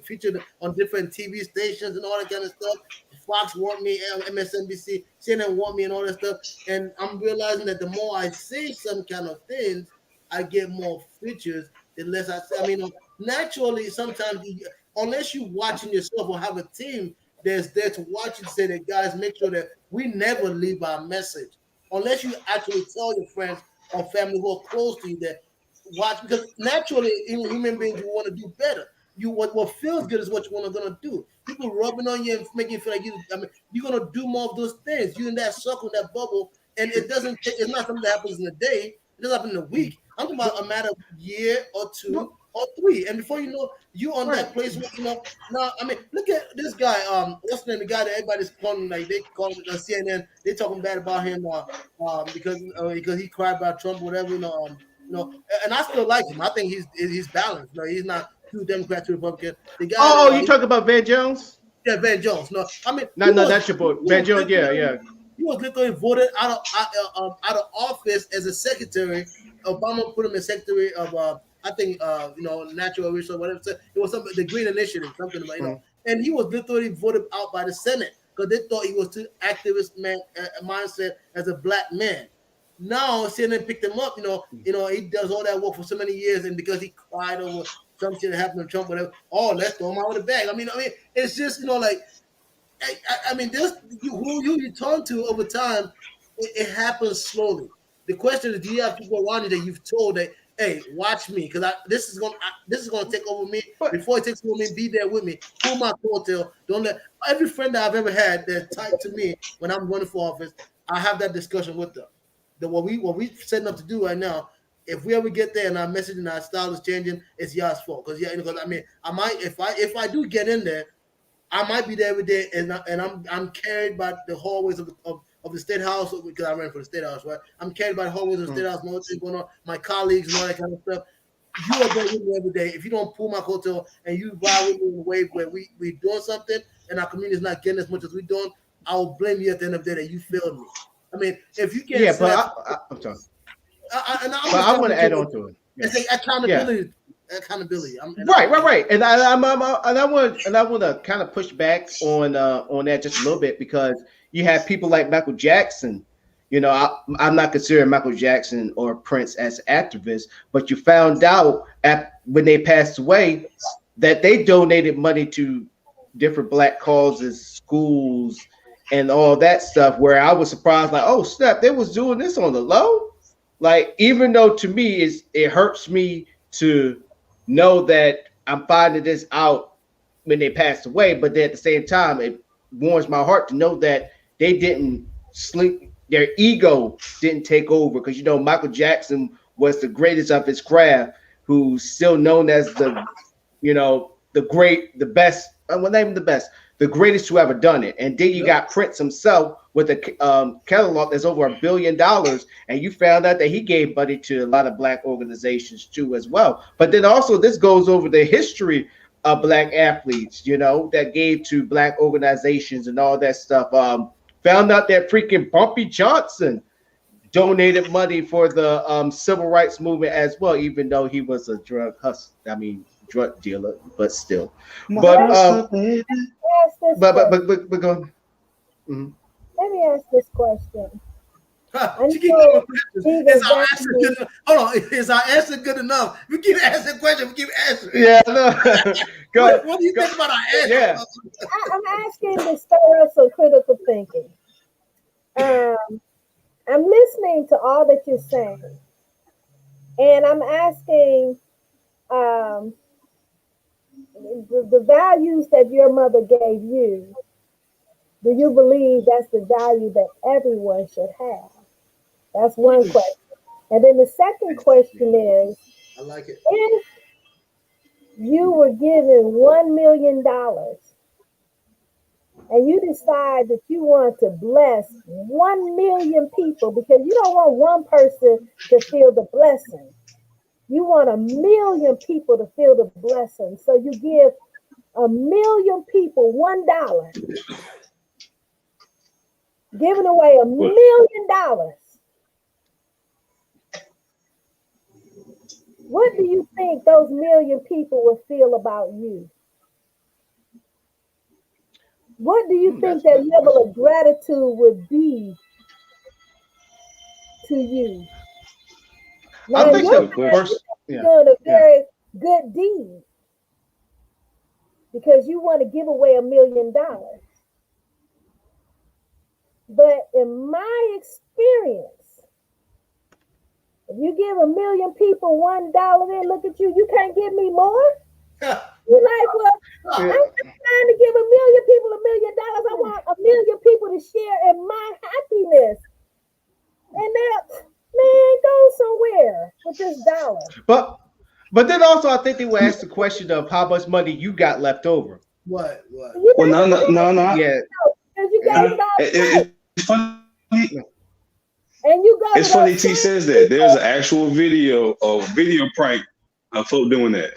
Speaker 4: featured on different TV stations and all that kind of stuff. Fox want me, MSNBC, CNN want me, and all that stuff. And I'm realizing that the more I say some kind of things, I get more features. The less I say. Naturally, sometimes unless you're watching yourself or have a team that's there to watch you, say that guys, make sure that we never leave our message. Unless you actually tell your friends or family who are close to you that watch, because naturally, human beings, you want to do better. What feels good is what you're gonna do. People rubbing on you and making you feel like you're gonna do more of those things. You're in that circle, that bubble, and it's not something that happens in a day. It doesn't happen in a week. I'm talking about a matter of a year or two or three, and before you know, you on that place. Now, look at this guy. What's the name? The guy that everybody's calling, like they call him CNN. They talking bad about him because he cried about Trump, whatever. And I still like him. I think he's balanced. He's not too Democrat to Republican. The guy.
Speaker 1: You talking about Van Jones?
Speaker 4: Yeah, Van Jones. No,
Speaker 1: that's your boy, Van Jones. Yeah.
Speaker 4: He was literally voted out of office as a secretary. Obama put him as secretary of I think natural resource, whatever. It was something, the Green Initiative, something about and he was literally voted out by the Senate because they thought he was too activist mindset as a black man. Now CNN picked him up. He does all that work for so many years, and because he cried over some shit that happened to Trump, whatever. Oh, let's throw him out with a bag. I mean, it's just this who you turn to over time. It happens slowly. The question is, do you have people around you that you've told that, hey, watch me, because this is gonna take over me. Before it takes over me, be there with me. Pull my coattail. Don't let every friend that I've ever had that's tight to me when I'm running for office, I have that discussion with them. That what we setting up to do right now, if we ever get there and our message and our style is changing, it's y'all's fault. Because I might if I do get in there, I might be there every day, and I'm carried by the hallways of the State House, because I ran for the State House, right? I'm carried by the hallways of the State House, know what's going on, my colleagues and all that kind of stuff. You are there with me every day. If you don't pull my coattail and you ride with me in a way where we doing something and our community is not getting as much as we doing, I will blame you at the end of the day that you failed me. I mean, if you can't,
Speaker 1: I'm sorry.
Speaker 4: I
Speaker 1: want to add on to it.
Speaker 4: It's accountability. Yeah. Accountability.
Speaker 1: Right. And I want to kind of push back on that just a little bit, because you have people like Michael Jackson. I'm not considering Michael Jackson or Prince as activists, but you found out when they passed away that they donated money to different black causes, schools, and all that stuff, where I was surprised, like, oh snap, they was doing this on the low. Like, even though to me it hurts me to know that I'm finding this out when they passed away, but then at the same time, it warms my heart to know that they didn't sleep, their ego didn't take over. Because Michael Jackson was the greatest of his craft, who's still known as the best. Well, not even the best, the greatest to ever done it. And then you got Prince himself with a catalog that's over $1 billion, and you found out that he gave money to a lot of black organizations too as well. But then also this goes over the history of black athletes, that gave to black organizations and all that stuff. Found out that freaking Bumpy Johnson donated money for the civil rights movement as well, even though he was a drug dealer, but still. But go.
Speaker 2: Mm-hmm. Let me ask this question.
Speaker 4: Hold on, is our answer good enough? We keep asking questions. We keep answering.
Speaker 1: Yeah, no. Go.
Speaker 4: What do you think about our answer?
Speaker 1: Yeah.
Speaker 2: I'm asking to stir up some critical thinking. I'm listening to all that you're saying, and I'm asking the values that your mother gave you. Do you believe that's the value that everyone should have? That's one question. And then the second question is,
Speaker 4: I like it.
Speaker 2: If you were given $1 million and you decide that you want to bless 1 million people, because you don't want one person to feel the blessing. You want 1 million people to feel the blessing. So you give 1 million people $1. Giving away $1 million. What do you think those 1 million people will feel about you? What do you think that level of gratitude would be to you? Now,
Speaker 1: I think the first,
Speaker 2: doing a very good deed because you want to give away $1 million. But in my experience, if you give 1 million people $1, then look at you, you can't give me more. You're like, well, I'm trying to give 1 million people $1 million. I want 1 million people to share in my happiness. And they're, man, go somewhere with this dollar.
Speaker 1: But then also, I think they will ask the question of how much money you got left over.
Speaker 4: What?
Speaker 3: Well, no.
Speaker 1: Yeah.
Speaker 2: You gave it all
Speaker 3: it's funny.
Speaker 2: And you got
Speaker 3: it's funny T says that. There's an actual video prank of folk doing that.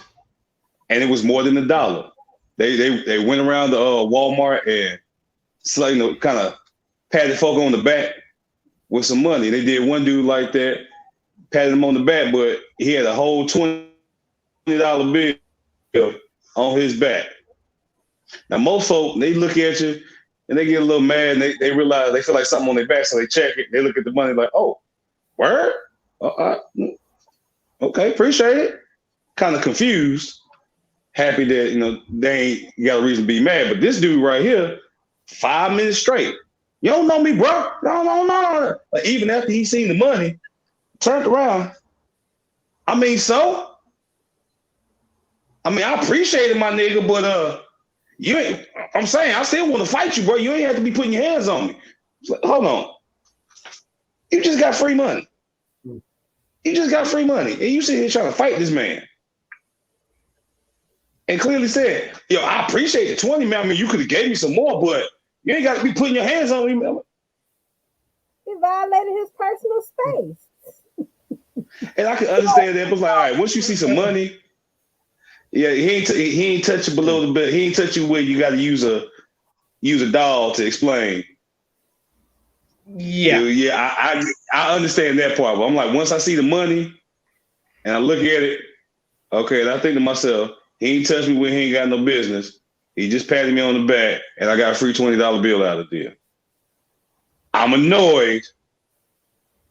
Speaker 3: And it was more than $1. They went around the Walmart and kind of patted folk on the back with some money. They did one dude like that, patted him on the back, but he had a whole $20 $20 bill on his back. Now, most folk, they look at you and they get a little mad and they realize they feel like something on their back, so they check it. They look at the money like, oh, word? Okay, appreciate it. Kind of confused, happy that, they ain't got a reason to be mad. But this dude right here, 5 minutes straight. You don't know me, bro. No. Like, even after he seen the money, turned around. I appreciate it, my nigga, but I'm saying I still want to fight you, bro. You ain't have to be putting your hands on me. Like, hold on. You just got free money. And you sit here trying to fight this man. And clearly said, I appreciate the 20, man. I mean, you could have gave me some more, but you ain't got to be putting your hands on me, man.
Speaker 2: He violated his personal space.
Speaker 3: And I can understand that. But like, all right, once you see some money, he ain't touch you below the belt. He ain't touch you where you got to use a doll to explain.
Speaker 1: Yeah.
Speaker 3: I understand that part. But I'm like, once I see the money and I look at it, okay, and I think to myself, he ain't touched me when he ain't got no business. He just patted me on the back and I got a free $20 bill out of there. I'm annoyed,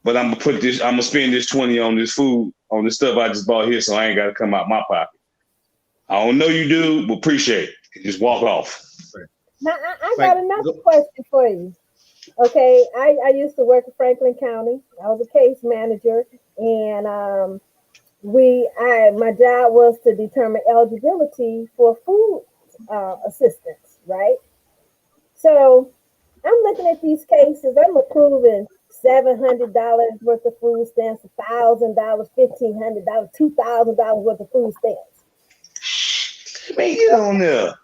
Speaker 3: but I'm gonna spend this 20 on this food, on this stuff I just bought here, so I ain't gotta come out my pocket. I don't know you do, but appreciate it. Just walk off.
Speaker 2: Now I got another question for you. Okay, I used to work in Franklin County. I was a case manager, and my job was to determine eligibility for food assistance, right? So I'm looking at these cases. I'm approving $700 worth of food stamps, $1,000, $1,500, $2,000 worth of food stamps.
Speaker 3: Man, get on there.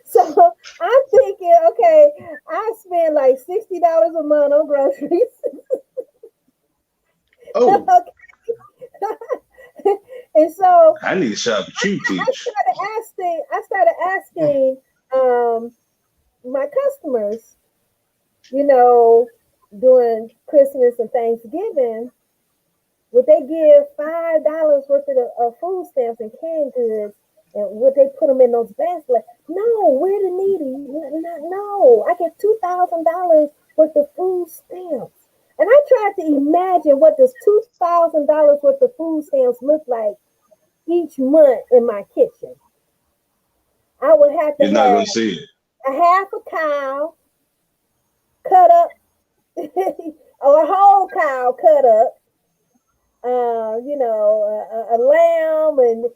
Speaker 2: So I'm thinking, okay, I spend like $60 a month on groceries.
Speaker 3: Oh.
Speaker 2: And so
Speaker 3: I need to shop with you, Teach.
Speaker 2: I started asking my customers, during Christmas and Thanksgiving, would they give $5 worth of food stamps and canned goods, and would they put them in those baskets? Like, no, we're the needy. No, I get $2,000 worth of food stamps. And I tried to imagine what does $2,000 worth of food stamps look like each month in my kitchen. I would have to
Speaker 3: You're not gonna see it.
Speaker 2: A half a cow cut up, or a whole cow cut up, a lamb, and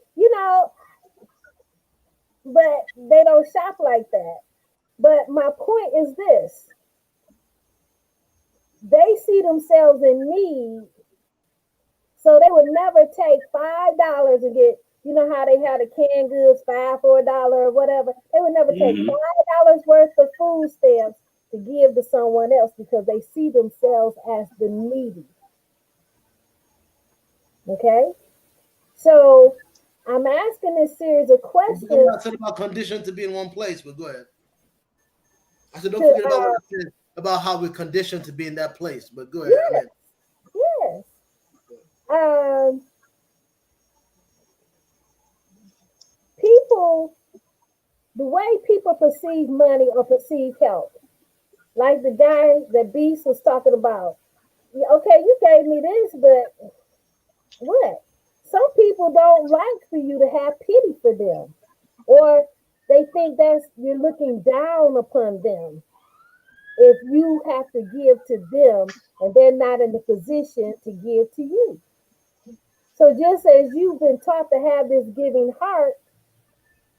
Speaker 2: but they don't shop like that. But my point is this: they see themselves in need, so they would never take $5 and get, how they had the canned goods, $5 for $1 or whatever. They would never take $5 worth of food stamps to give to someone else because they see themselves as the needy. Okay? So I'm asking this series of questions.
Speaker 4: I said about conditioned to be in one place, but go ahead. I said, don't forget about what I said about how we're conditioned to be in that place, but go ahead.
Speaker 2: Yes. The way people perceive money or perceive help, like the guy that Beast was talking about. Okay, you gave me this, but what? Some people don't like for you to have pity for them, or they think you're looking down upon them if you have to give to them and they're not in the position to give to you. So just as you've been taught to have this giving heart,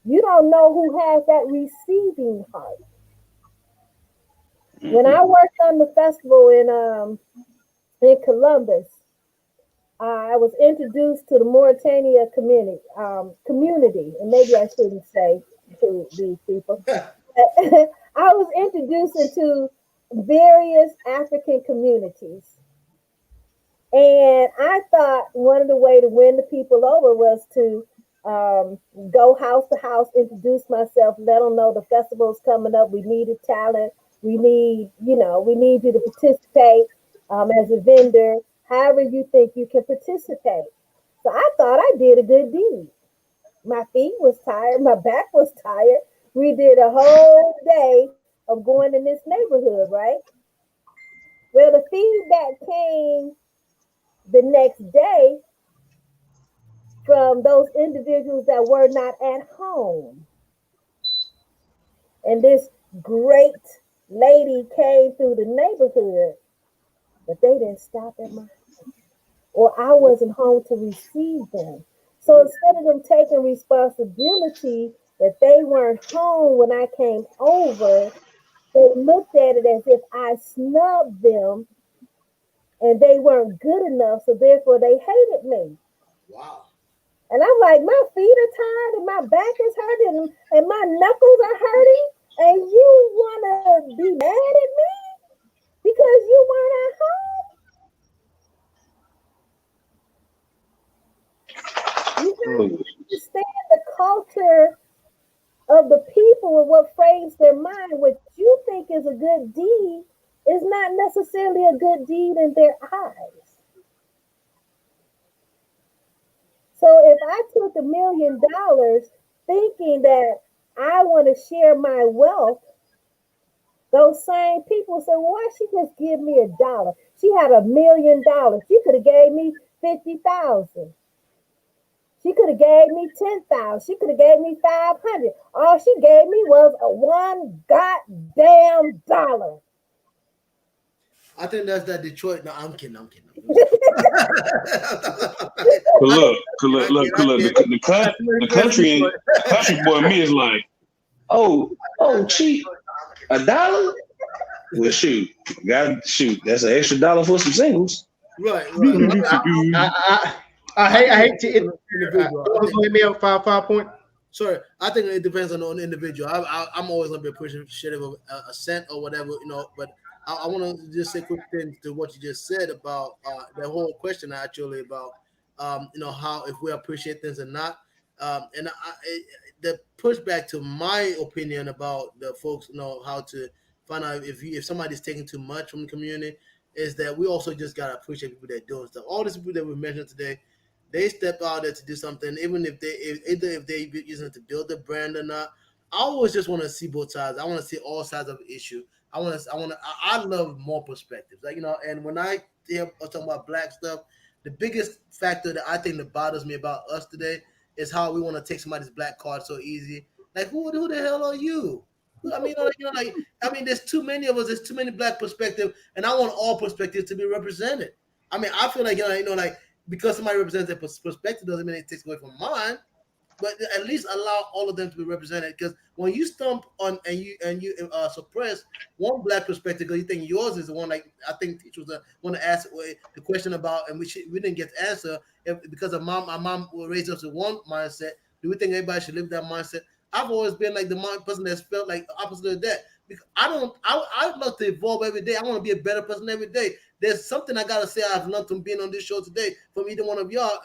Speaker 2: you don't know who has that receiving heart. When I worked on the festival in Columbus, I was introduced to the Mauritania community, and maybe I shouldn't say to these people. I was introduced into various African communities. And I thought one of the ways to win the people over was to go house to house, introduce myself, let them know the festival's coming up. We needed talent. We need you to participate as a vendor, however you think you can participate. So I thought I did a good deed. My feet was tired, my back was tired. We did a whole day of going in this neighborhood, right? Well, the feedback came the next day from those individuals that were not at home. And this great lady came through the neighborhood, but they didn't stop at my house, or I wasn't home to receive them. So instead of them taking responsibility that they weren't home when I came over, they looked at it as if I snubbed them and they weren't good enough, so therefore they hated me.
Speaker 4: Wow.
Speaker 2: And I'm like, my feet are tired and my back is hurting and my knuckles are hurting, and you want to be mad at me because you weren't at home? You have to understand the culture of the people and what frames their mind. What you think is a good deed is not necessarily a good deed in their eyes. So if I took $1 million thinking that I want to share my wealth, those same people say, well, why she just give me $1? She had $1 million. She could have gave me 50,000. She could have gave me 10,000. She could have gave me 500. All she gave me was a one goddamn dollar.
Speaker 4: I think that's that Detroit. No, I'm kidding.
Speaker 3: Look, the country boy me is like, oh, cheap, $1? Well, shoot, that's an extra $1 for some singles.
Speaker 4: Right.
Speaker 1: I hate to hit me up 5 point.
Speaker 4: Sorry, I think it depends on the individual. I'm always gonna be pushing shit of a cent or whatever, but I want to just say quick thing to what you just said about the whole question actually about how if we appreciate things or not, and the pushback to my opinion about the folks how to find out if somebody's taking too much from the community is that we also just gotta appreciate people that are doing stuff. All these people that we mentioned today, they step out there to do something, even if they using it to build a brand or not. I always just want to see both sides. I want to see all sides of the issue. I love more perspectives. And when I hear talking about black stuff, the biggest factor that I think that bothers me about us today is how we want to take somebody's black card so easy. Like, who the hell are you? I mean, there's too many of us. There's too many black perspectives, and I want all perspectives to be represented. I mean, I feel like because somebody represents their perspective doesn't mean it takes away from mine, but at least allow all of them to be represented. Because when you stump on and you suppress one black perspective because you think yours is the one, like I think teachers want to ask the question about, and we didn't get the answer because of my mom raised us with one mindset. Do we think everybody should live that mindset? I've always been like the person that's felt like the opposite of that. Because I love to evolve every day. I want to be a better person every day. There's something I gotta say I've learned from being on this show today from either one of y'all.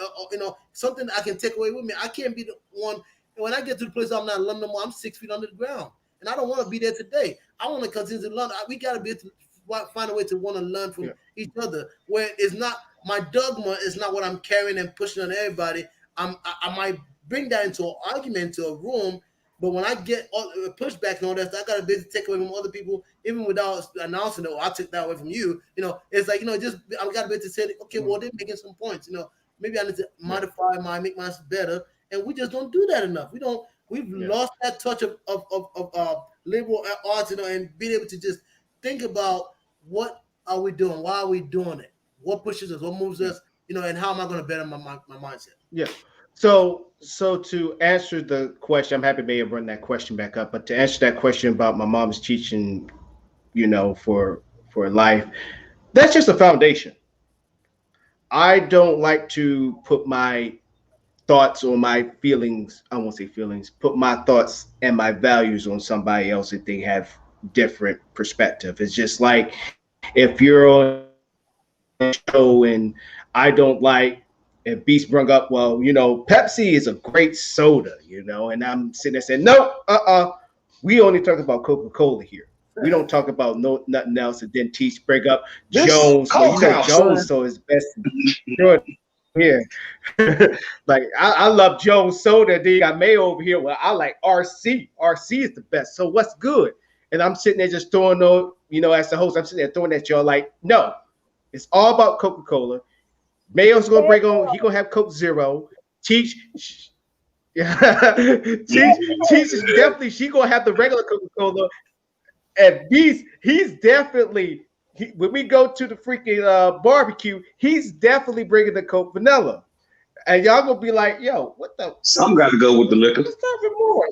Speaker 4: Something I can take away with me. I can't be the one. When I get to the place I'm not in London no more, I'm 6 feet under the ground, and I don't want to be there today. I want to continue to learn. We gotta be able to find a way to want to learn from each other. Where it's not my dogma is not what I'm carrying and pushing on everybody. I might bring that into an argument, to a room. But when I get pushback and all that, I gotta be able to take away from other people, even without announcing it. I took that away from you. It's like just I gotta be able to say, okay, well they're making some points. Maybe I need to modify make mine better, and we just don't do that enough. We've lost that touch of liberal arts, and being able to just think about what are we doing, why are we doing it, what pushes us, what moves us, and how am I gonna better my mindset?
Speaker 1: Yeah. So to answer the question, I'm happy to be able to run that question back up. But to answer that question about my mom's teaching, for life, that's just a foundation. I don't like to put my thoughts or my feelings, I won't say feelings, put my thoughts and my values on somebody else if they have different perspective. It's just like if you're on a show and I don't like, and Beast brought up, well, Pepsi is a great soda, and I'm sitting there saying, no, we only talk about Coca-Cola here. We don't talk about nothing else. And then Teach bring up Jones. Well, Jones, so it's best. Yeah. Like I love Jones Soda. Then you got Mayo over here. Well, I like RC. RC is the best. So what's good? And I'm sitting there just throwing those, as the host, I'm sitting there throwing at y'all like, no, it's all about Coca-Cola. Mayo's gonna break on, he gonna have Coke Zero. Teach, yeah, teach is definitely she gonna have the regular Coca-Cola. And he's definitely when we go to the freaking barbecue, he's definitely bringing the Coke Vanilla. And y'all gonna be like, yo, what the?
Speaker 3: Some got to go with the liquor.
Speaker 1: What's that remorse?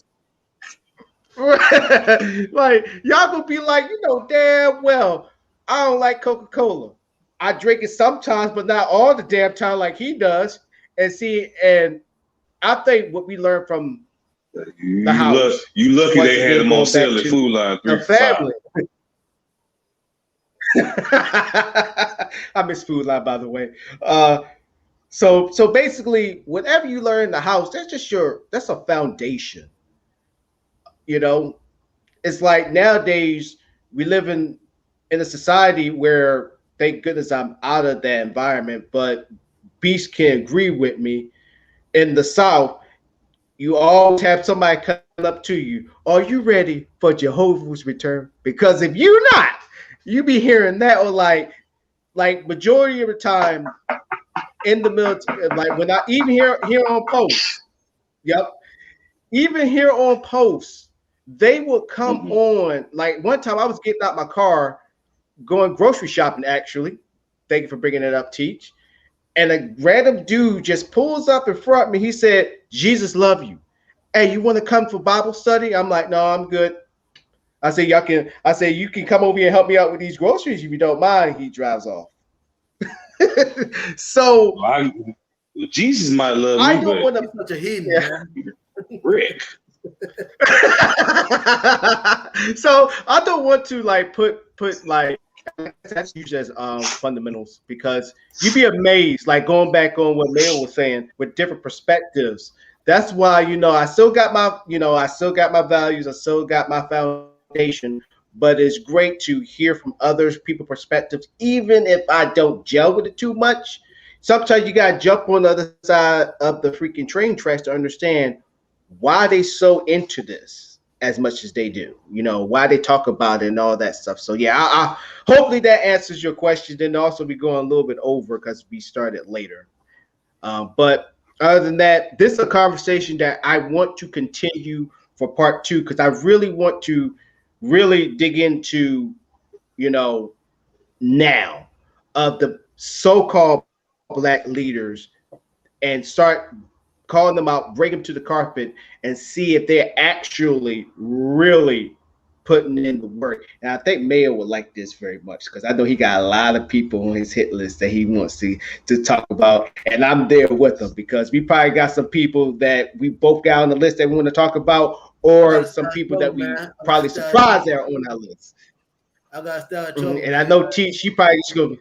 Speaker 1: Like, y'all gonna be like, damn well, I don't like Coca-Cola. I drink it sometimes, but not all the damn time like he does. And see, and I think what we learned from the house.
Speaker 3: You lucky they had them on sale at Food Line 3 for $5.
Speaker 1: I miss Food Line, by the way. So basically, whatever you learn in the house, that's a foundation. It's like nowadays we live in a society where, thank goodness I'm out of that environment, but Beast can agree with me. In the South, you always have somebody come up to you. Are you ready for Jehovah's return? Because if you're not, you be hearing that, or like majority of the time in the military, like when I even here on post, yep, even here on post, they would come on. Like one time I was getting out my car, going grocery shopping, actually. Thank you for bringing it up, Teach. And a random dude just pulls up in front of me. He said, Jesus love you. Hey, you want to come for Bible study? I'm like, no, I'm good. I say, you can come over here and help me out with these groceries if you don't mind. He drives off. So
Speaker 3: Jesus might love me.
Speaker 1: I don't want to
Speaker 4: such a heathen, man.
Speaker 3: Rick.
Speaker 1: So I don't want to like put like, that's usually as fundamentals, because you'd be amazed, like going back on what Mayo was saying with different perspectives. That's why I still got my values, I still got my foundation, but it's great to hear from others people's perspectives, even if I don't gel with it too much. Sometimes you gotta jump on the other side of the freaking train tracks to understand why they so into this as much as they do, why they talk about it and all that stuff. So yeah, I hopefully that answers your question. Then also be going a little bit over because we started later. But other than that, this is a conversation that I want to continue for part 2, because I really want to really dig into, now of the so-called Black leaders and start calling them out, bring them to the carpet, and see if they're actually really putting in the work. And I think Mayo would like this very much, because I know he got a lot of people on his hit list that he wants to talk about, and I'm there with him, because we probably got some people that we both got on the list that we want to talk about, or some people that we probably surprised that are on our list.
Speaker 4: I got to start.
Speaker 1: And I know Teach, she probably just gonna.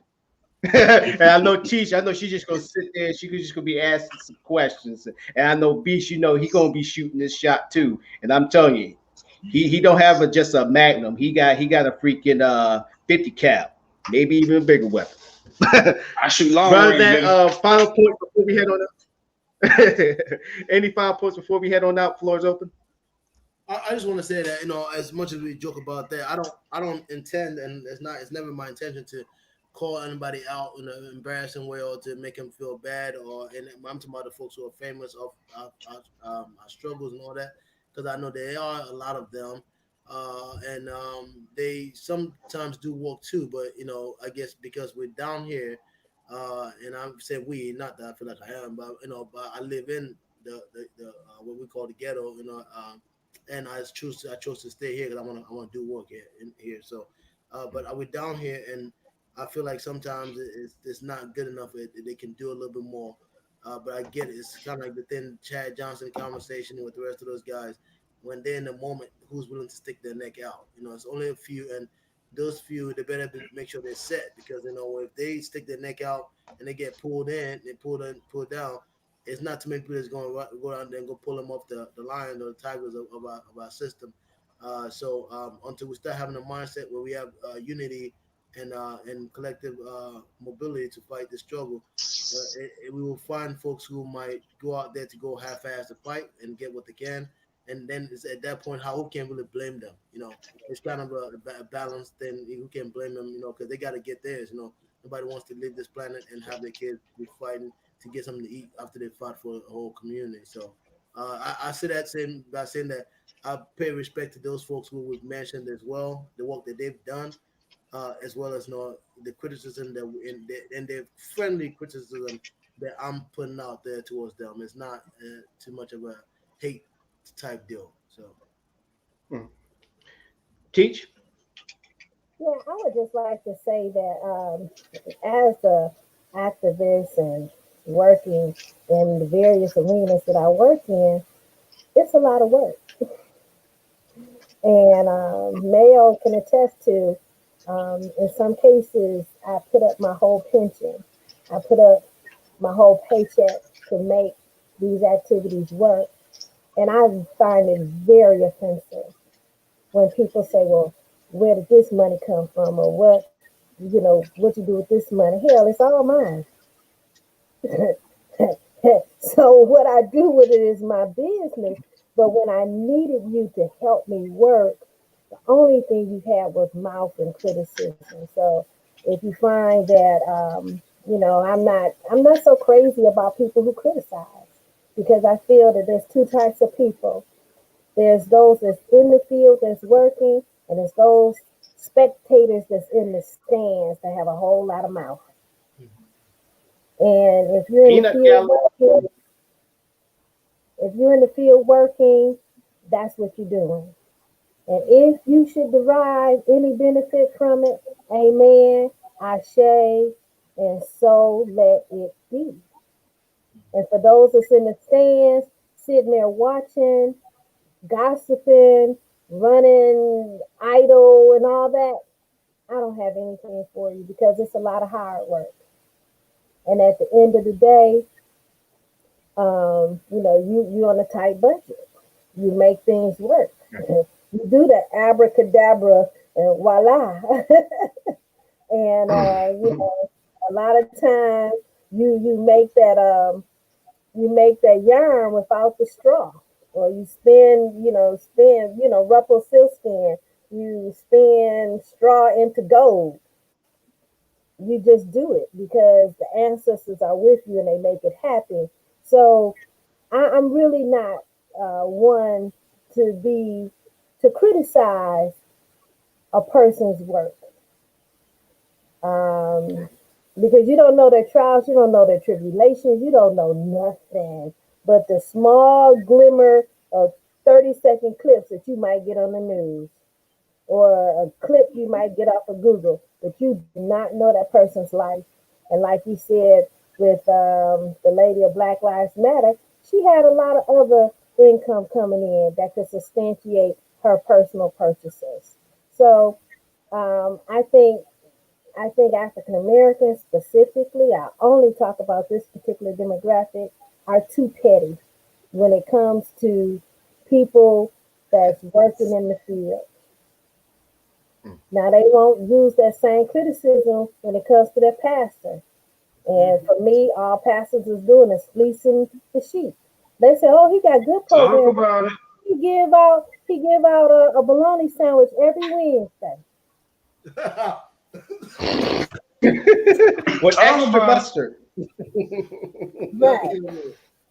Speaker 1: And I know Teach, I know she's just gonna sit there and she's just gonna be asking some questions. And I know Beast, he gonna be shooting this shot too. And I'm telling you, he don't have just a Magnum. He got a freaking 50 cal, maybe even a bigger weapon.
Speaker 3: I shoot long
Speaker 1: range.
Speaker 3: That
Speaker 1: final point before we head on out. Any final points before we head on out? Floor is open.
Speaker 4: I just want to say that as much as we joke about that, I don't intend, and it's never my intention to call anybody out in an embarrassing way or to make them feel bad. And I'm talking about the folks who are famous of our struggles and all that, because I know there are a lot of them, and they sometimes do walk too. But I guess because we're down here, and I said we, not that I feel like I am, but but I live in the what we call the ghetto, and I chose to stay here because I want to do work here. So, but we're down here and I feel like sometimes it's not good enough. They can do a little bit more. But I get it. It's kind of like the thin Chad Johnson conversation with the rest of those guys. When they're in the moment, who's willing to stick their neck out? It's only a few, and those few, they better make sure they're set, because if they stick their neck out and they get pulled in, they pulled down. It's not too many people that's going to go out there and go pull them off the lion or the tigers of our system. So until we start having a mindset where we have unity and collective mobility to fight the struggle, we will find folks who might go out there to go half-ass the fight and get what they can, and then it's at that point how who can really blame them? It's kind of a balance thing. Who can blame them? Because they got to get theirs. Nobody wants to leave this planet and have their kids be fighting to get something to eat after they fought for a whole community. So I say that same by saying that I pay respect to those folks who we've mentioned as well, the work that they've done, as well as the criticism that and the friendly criticism that I'm putting out there towards them. It's not too much of a hate type deal. So,
Speaker 1: Teach.
Speaker 2: Yeah, I would just like to say that as a activist and working in the various arenas that I work in, it's a lot of work. And Mayo can attest to, in some cases, I put up my whole pension. I put up my whole paycheck to make these activities work. And I find it very offensive when people say, well, where did this money come from? Or what you do with this money? Hell, it's all mine. So what I do with it is my business. But when I needed you to help me work, the only thing you had was mouth and criticism. So if you find that I'm not so crazy about people who criticize, because I feel that there's two types of people. There's those that's in the field that's working, and there's those spectators that's in the stands that have a whole lot of mouth. And if you're in the field working, that's what you're doing. And if you should derive any benefit from it, amen, ashe, and so let it be. And for those that's in the stands, sitting there watching, gossiping, running idle and all that, I don't have anything for you, because it's a lot of hard work. And at the end of the day, you on a tight budget. You make things work. You do the abracadabra and voila. And a lot of times you make that yarn without the straw, or you spin Rumpelstiltskin, you spin straw into gold. You just do it because the ancestors are with you and they make it happen. So I'm really not one to criticize a person's work, because you don't know their trials, you don't know their tribulations, you don't know nothing but the small glimmer of 30-second clips that you might get on the news, or a clip you might get off of Google, but you do not know that person's life. And like you said with the lady of Black Lives Matter, she had a lot of other income coming in that could substantiate her personal purchases. So I think African Americans specifically, I only talk about this particular demographic, are too petty when it comes to people that's working in the field. Now, they won't use that same criticism when it comes to their pastor. And for me, all pastors is doing is fleecing the sheep. They say, "Oh, he got good programs.
Speaker 3: Talk about it.
Speaker 2: He give out a bologna sandwich every Wednesday."
Speaker 1: With extra mustard.
Speaker 2: Right.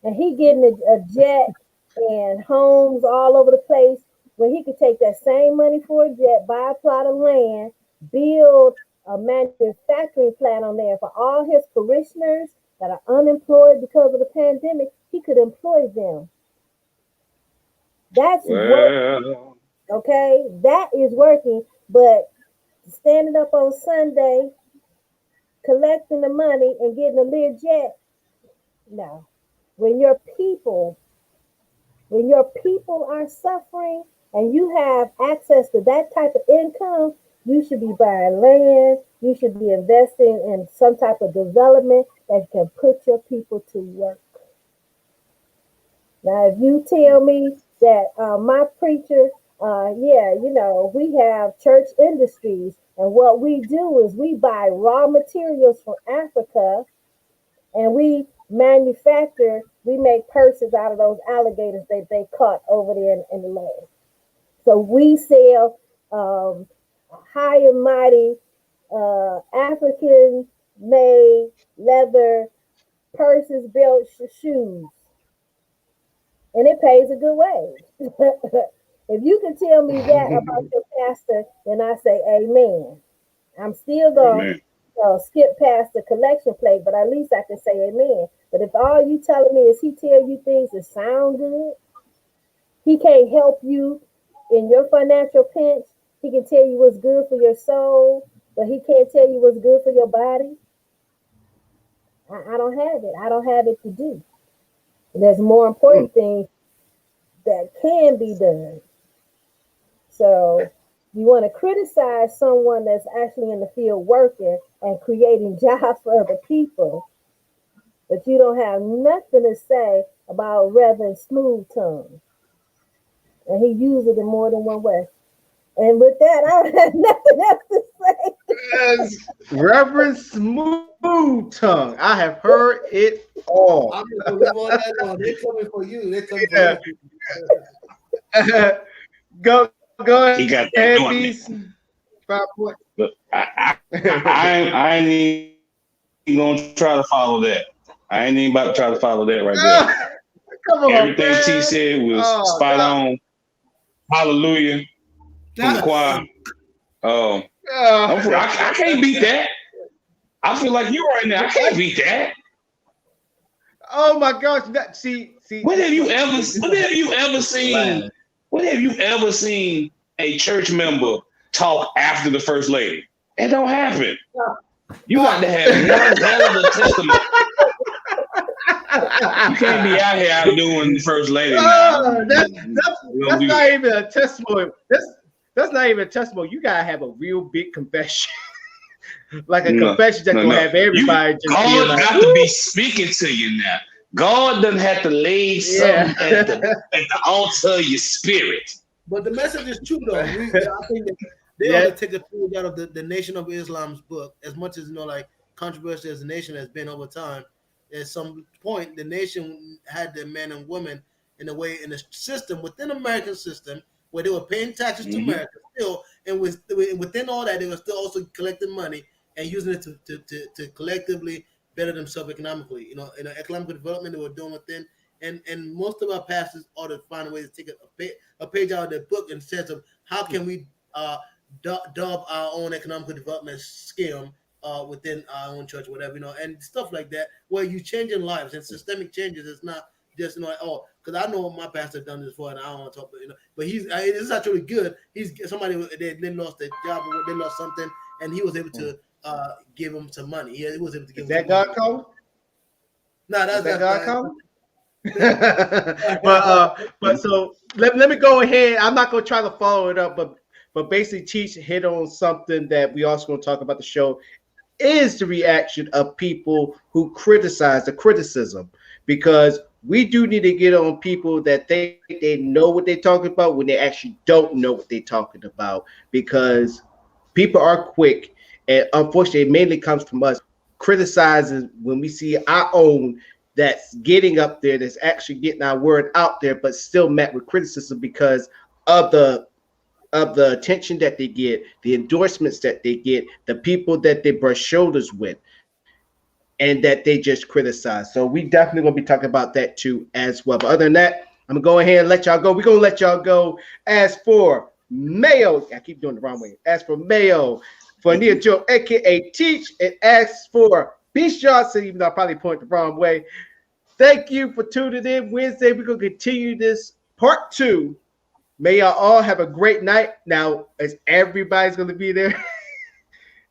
Speaker 2: And he getting a jet and homes all over the place, when he could take that same money for a jet, buy a plot of land, build a manufacturing plant on there for all his parishioners that are unemployed because of the pandemic. He could employ them. That's working. Okay, that is working. But standing up on Sunday, collecting the money and getting a Learjet, no. When your people are suffering and you have access to that type of income, you should be buying land. You should be investing in some type of development that can put your people to work. Now, if you tell me that my preacher, we have church industries, and what we do is we buy raw materials from Africa, and and we make purses out of those alligators that they caught over there in the lake. So we sell high and mighty African made leather purses, belts, shoes, and it pays a good wage. If you can tell me that about your pastor, then I say amen. I'm still going to skip past the collection plate, but at least I can say amen. But if all you telling me is he tell you things that sound good, he can't help you in your financial pinch. He can tell you what's good for your soul, but he can't tell you what's good for your body. I don't have it. I don't have it to do. There's more important things that can be done. So you want to criticize someone that's actually in the field working and creating jobs for other people, but you don't have nothing to say about Reverend Smooth Tongue. And he used it in more than one way. And with that, I don't have nothing else to say.
Speaker 1: Yes, Reverend Smooth Tongue. I have heard it all.
Speaker 4: I'm gonna leave all that on. They're coming for you. They're coming for you.
Speaker 1: Go ahead.
Speaker 3: He got that doing
Speaker 1: these 5 points.
Speaker 3: But I ain't even gonna try to follow that. I ain't even about to try to follow that right there.
Speaker 1: Come on,
Speaker 3: everything
Speaker 1: man.
Speaker 3: T said was spot on. Hallelujah from the choir. I can't beat that. I feel like you're right now. I can't beat that.
Speaker 1: Oh my gosh! See.
Speaker 3: What have you ever seen a church member talk after the first lady? It don't happen. You got to have one hell of a testimony. You can't be out here outdoing the first lady.
Speaker 1: That's not even a testimony. That's not even a testimony. You gotta have a real big confession, like a confession that's gonna have everybody.
Speaker 3: God got to be speaking to you now. God doesn't have to lay something at the altar of your spirit.
Speaker 4: But the message is true, though. I think that they ought to take a page out of the Nation of Islam's book. As much as like controversy as the nation has been over time, at some point the nation had the men and women in a system within the American system where they were paying taxes to America still, and within all that they were still also collecting money and using it to collectively better themselves economically. In economic development they were doing within, and most of our pastors ought to find a way to take a page out of their book in the sense of how can we dub our own economic development scheme within our own church, whatever, and stuff like that, where you changing lives and systemic changes. It's not just because I know my pastor done this before, and I don't want to talk, but it's actually good. He's somebody they lost their job or they lost something, and he was able to give him some money. He was able to give. Is
Speaker 1: that God code?
Speaker 4: No, that's
Speaker 1: that God code. but so let me go ahead. I'm not gonna try to follow it up, but basically Teach hit on something that we also gonna talk about the show is the reaction of people who criticize the criticism, because we do need to get on people that think they know what they're talking about when they actually don't know what they're talking about, because people are quick, and unfortunately it mainly comes from us criticizing when we see our own that's getting up there, that's actually getting our word out there, but still met with criticism because of the attention that they get, the endorsements that they get, the people that they brush shoulders with, and that they just criticize. So we definitely gonna be talking about that too as well. But other than that, I'm gonna go ahead and let y'all go. We're gonna let y'all go. As for Mayo, I keep doing the wrong way. As for Mayo, for Nia Joe, aka Teach, and as for Beast Johnson, even though I probably pointed the wrong way. Thank you for tuning in. Wednesday, we're gonna continue this part 2. May y'all all have a great night. Now, is everybody's gonna be there?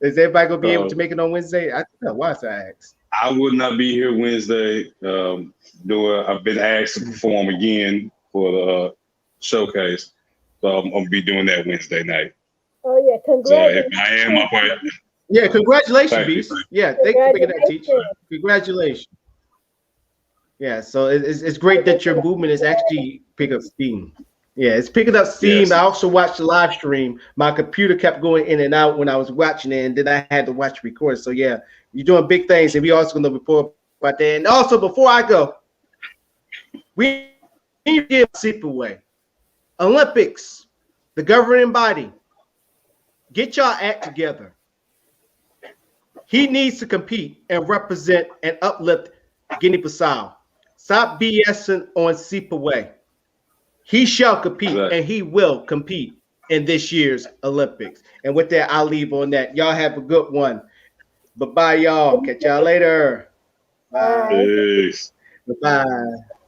Speaker 1: Is everybody gonna be able to make it on Wednesday? I don't know. Why is that asked?
Speaker 3: I would not be here Wednesday. I've been asked to perform again for the showcase, so I'm gonna be doing that Wednesday night.
Speaker 2: Oh yeah, congratulations!
Speaker 3: So if I am up there.
Speaker 1: Yeah, congratulations, Beast. Yeah, thank you for making that, Teach. Congratulations. Yeah, so it's great that your movement is actually picking up steam. Yeah, it's picking up steam. Yes. I also watched the live stream. My computer kept going in and out when I was watching it, and then I had to watch record. So yeah, you're doing big things, and we also going to report right there. And also, before I go, we need to give Sipa away. Olympics, the governing body, get y'all act together. He needs to compete and represent and uplift Guinea-Bissau. Stop BSing on Sipa Way. He shall compete and he will compete in this year's Olympics. And with that, I'll leave on that. Y'all have a good one. Bye-bye, y'all. Catch y'all later. Bye.
Speaker 3: Peace.
Speaker 1: Bye-bye.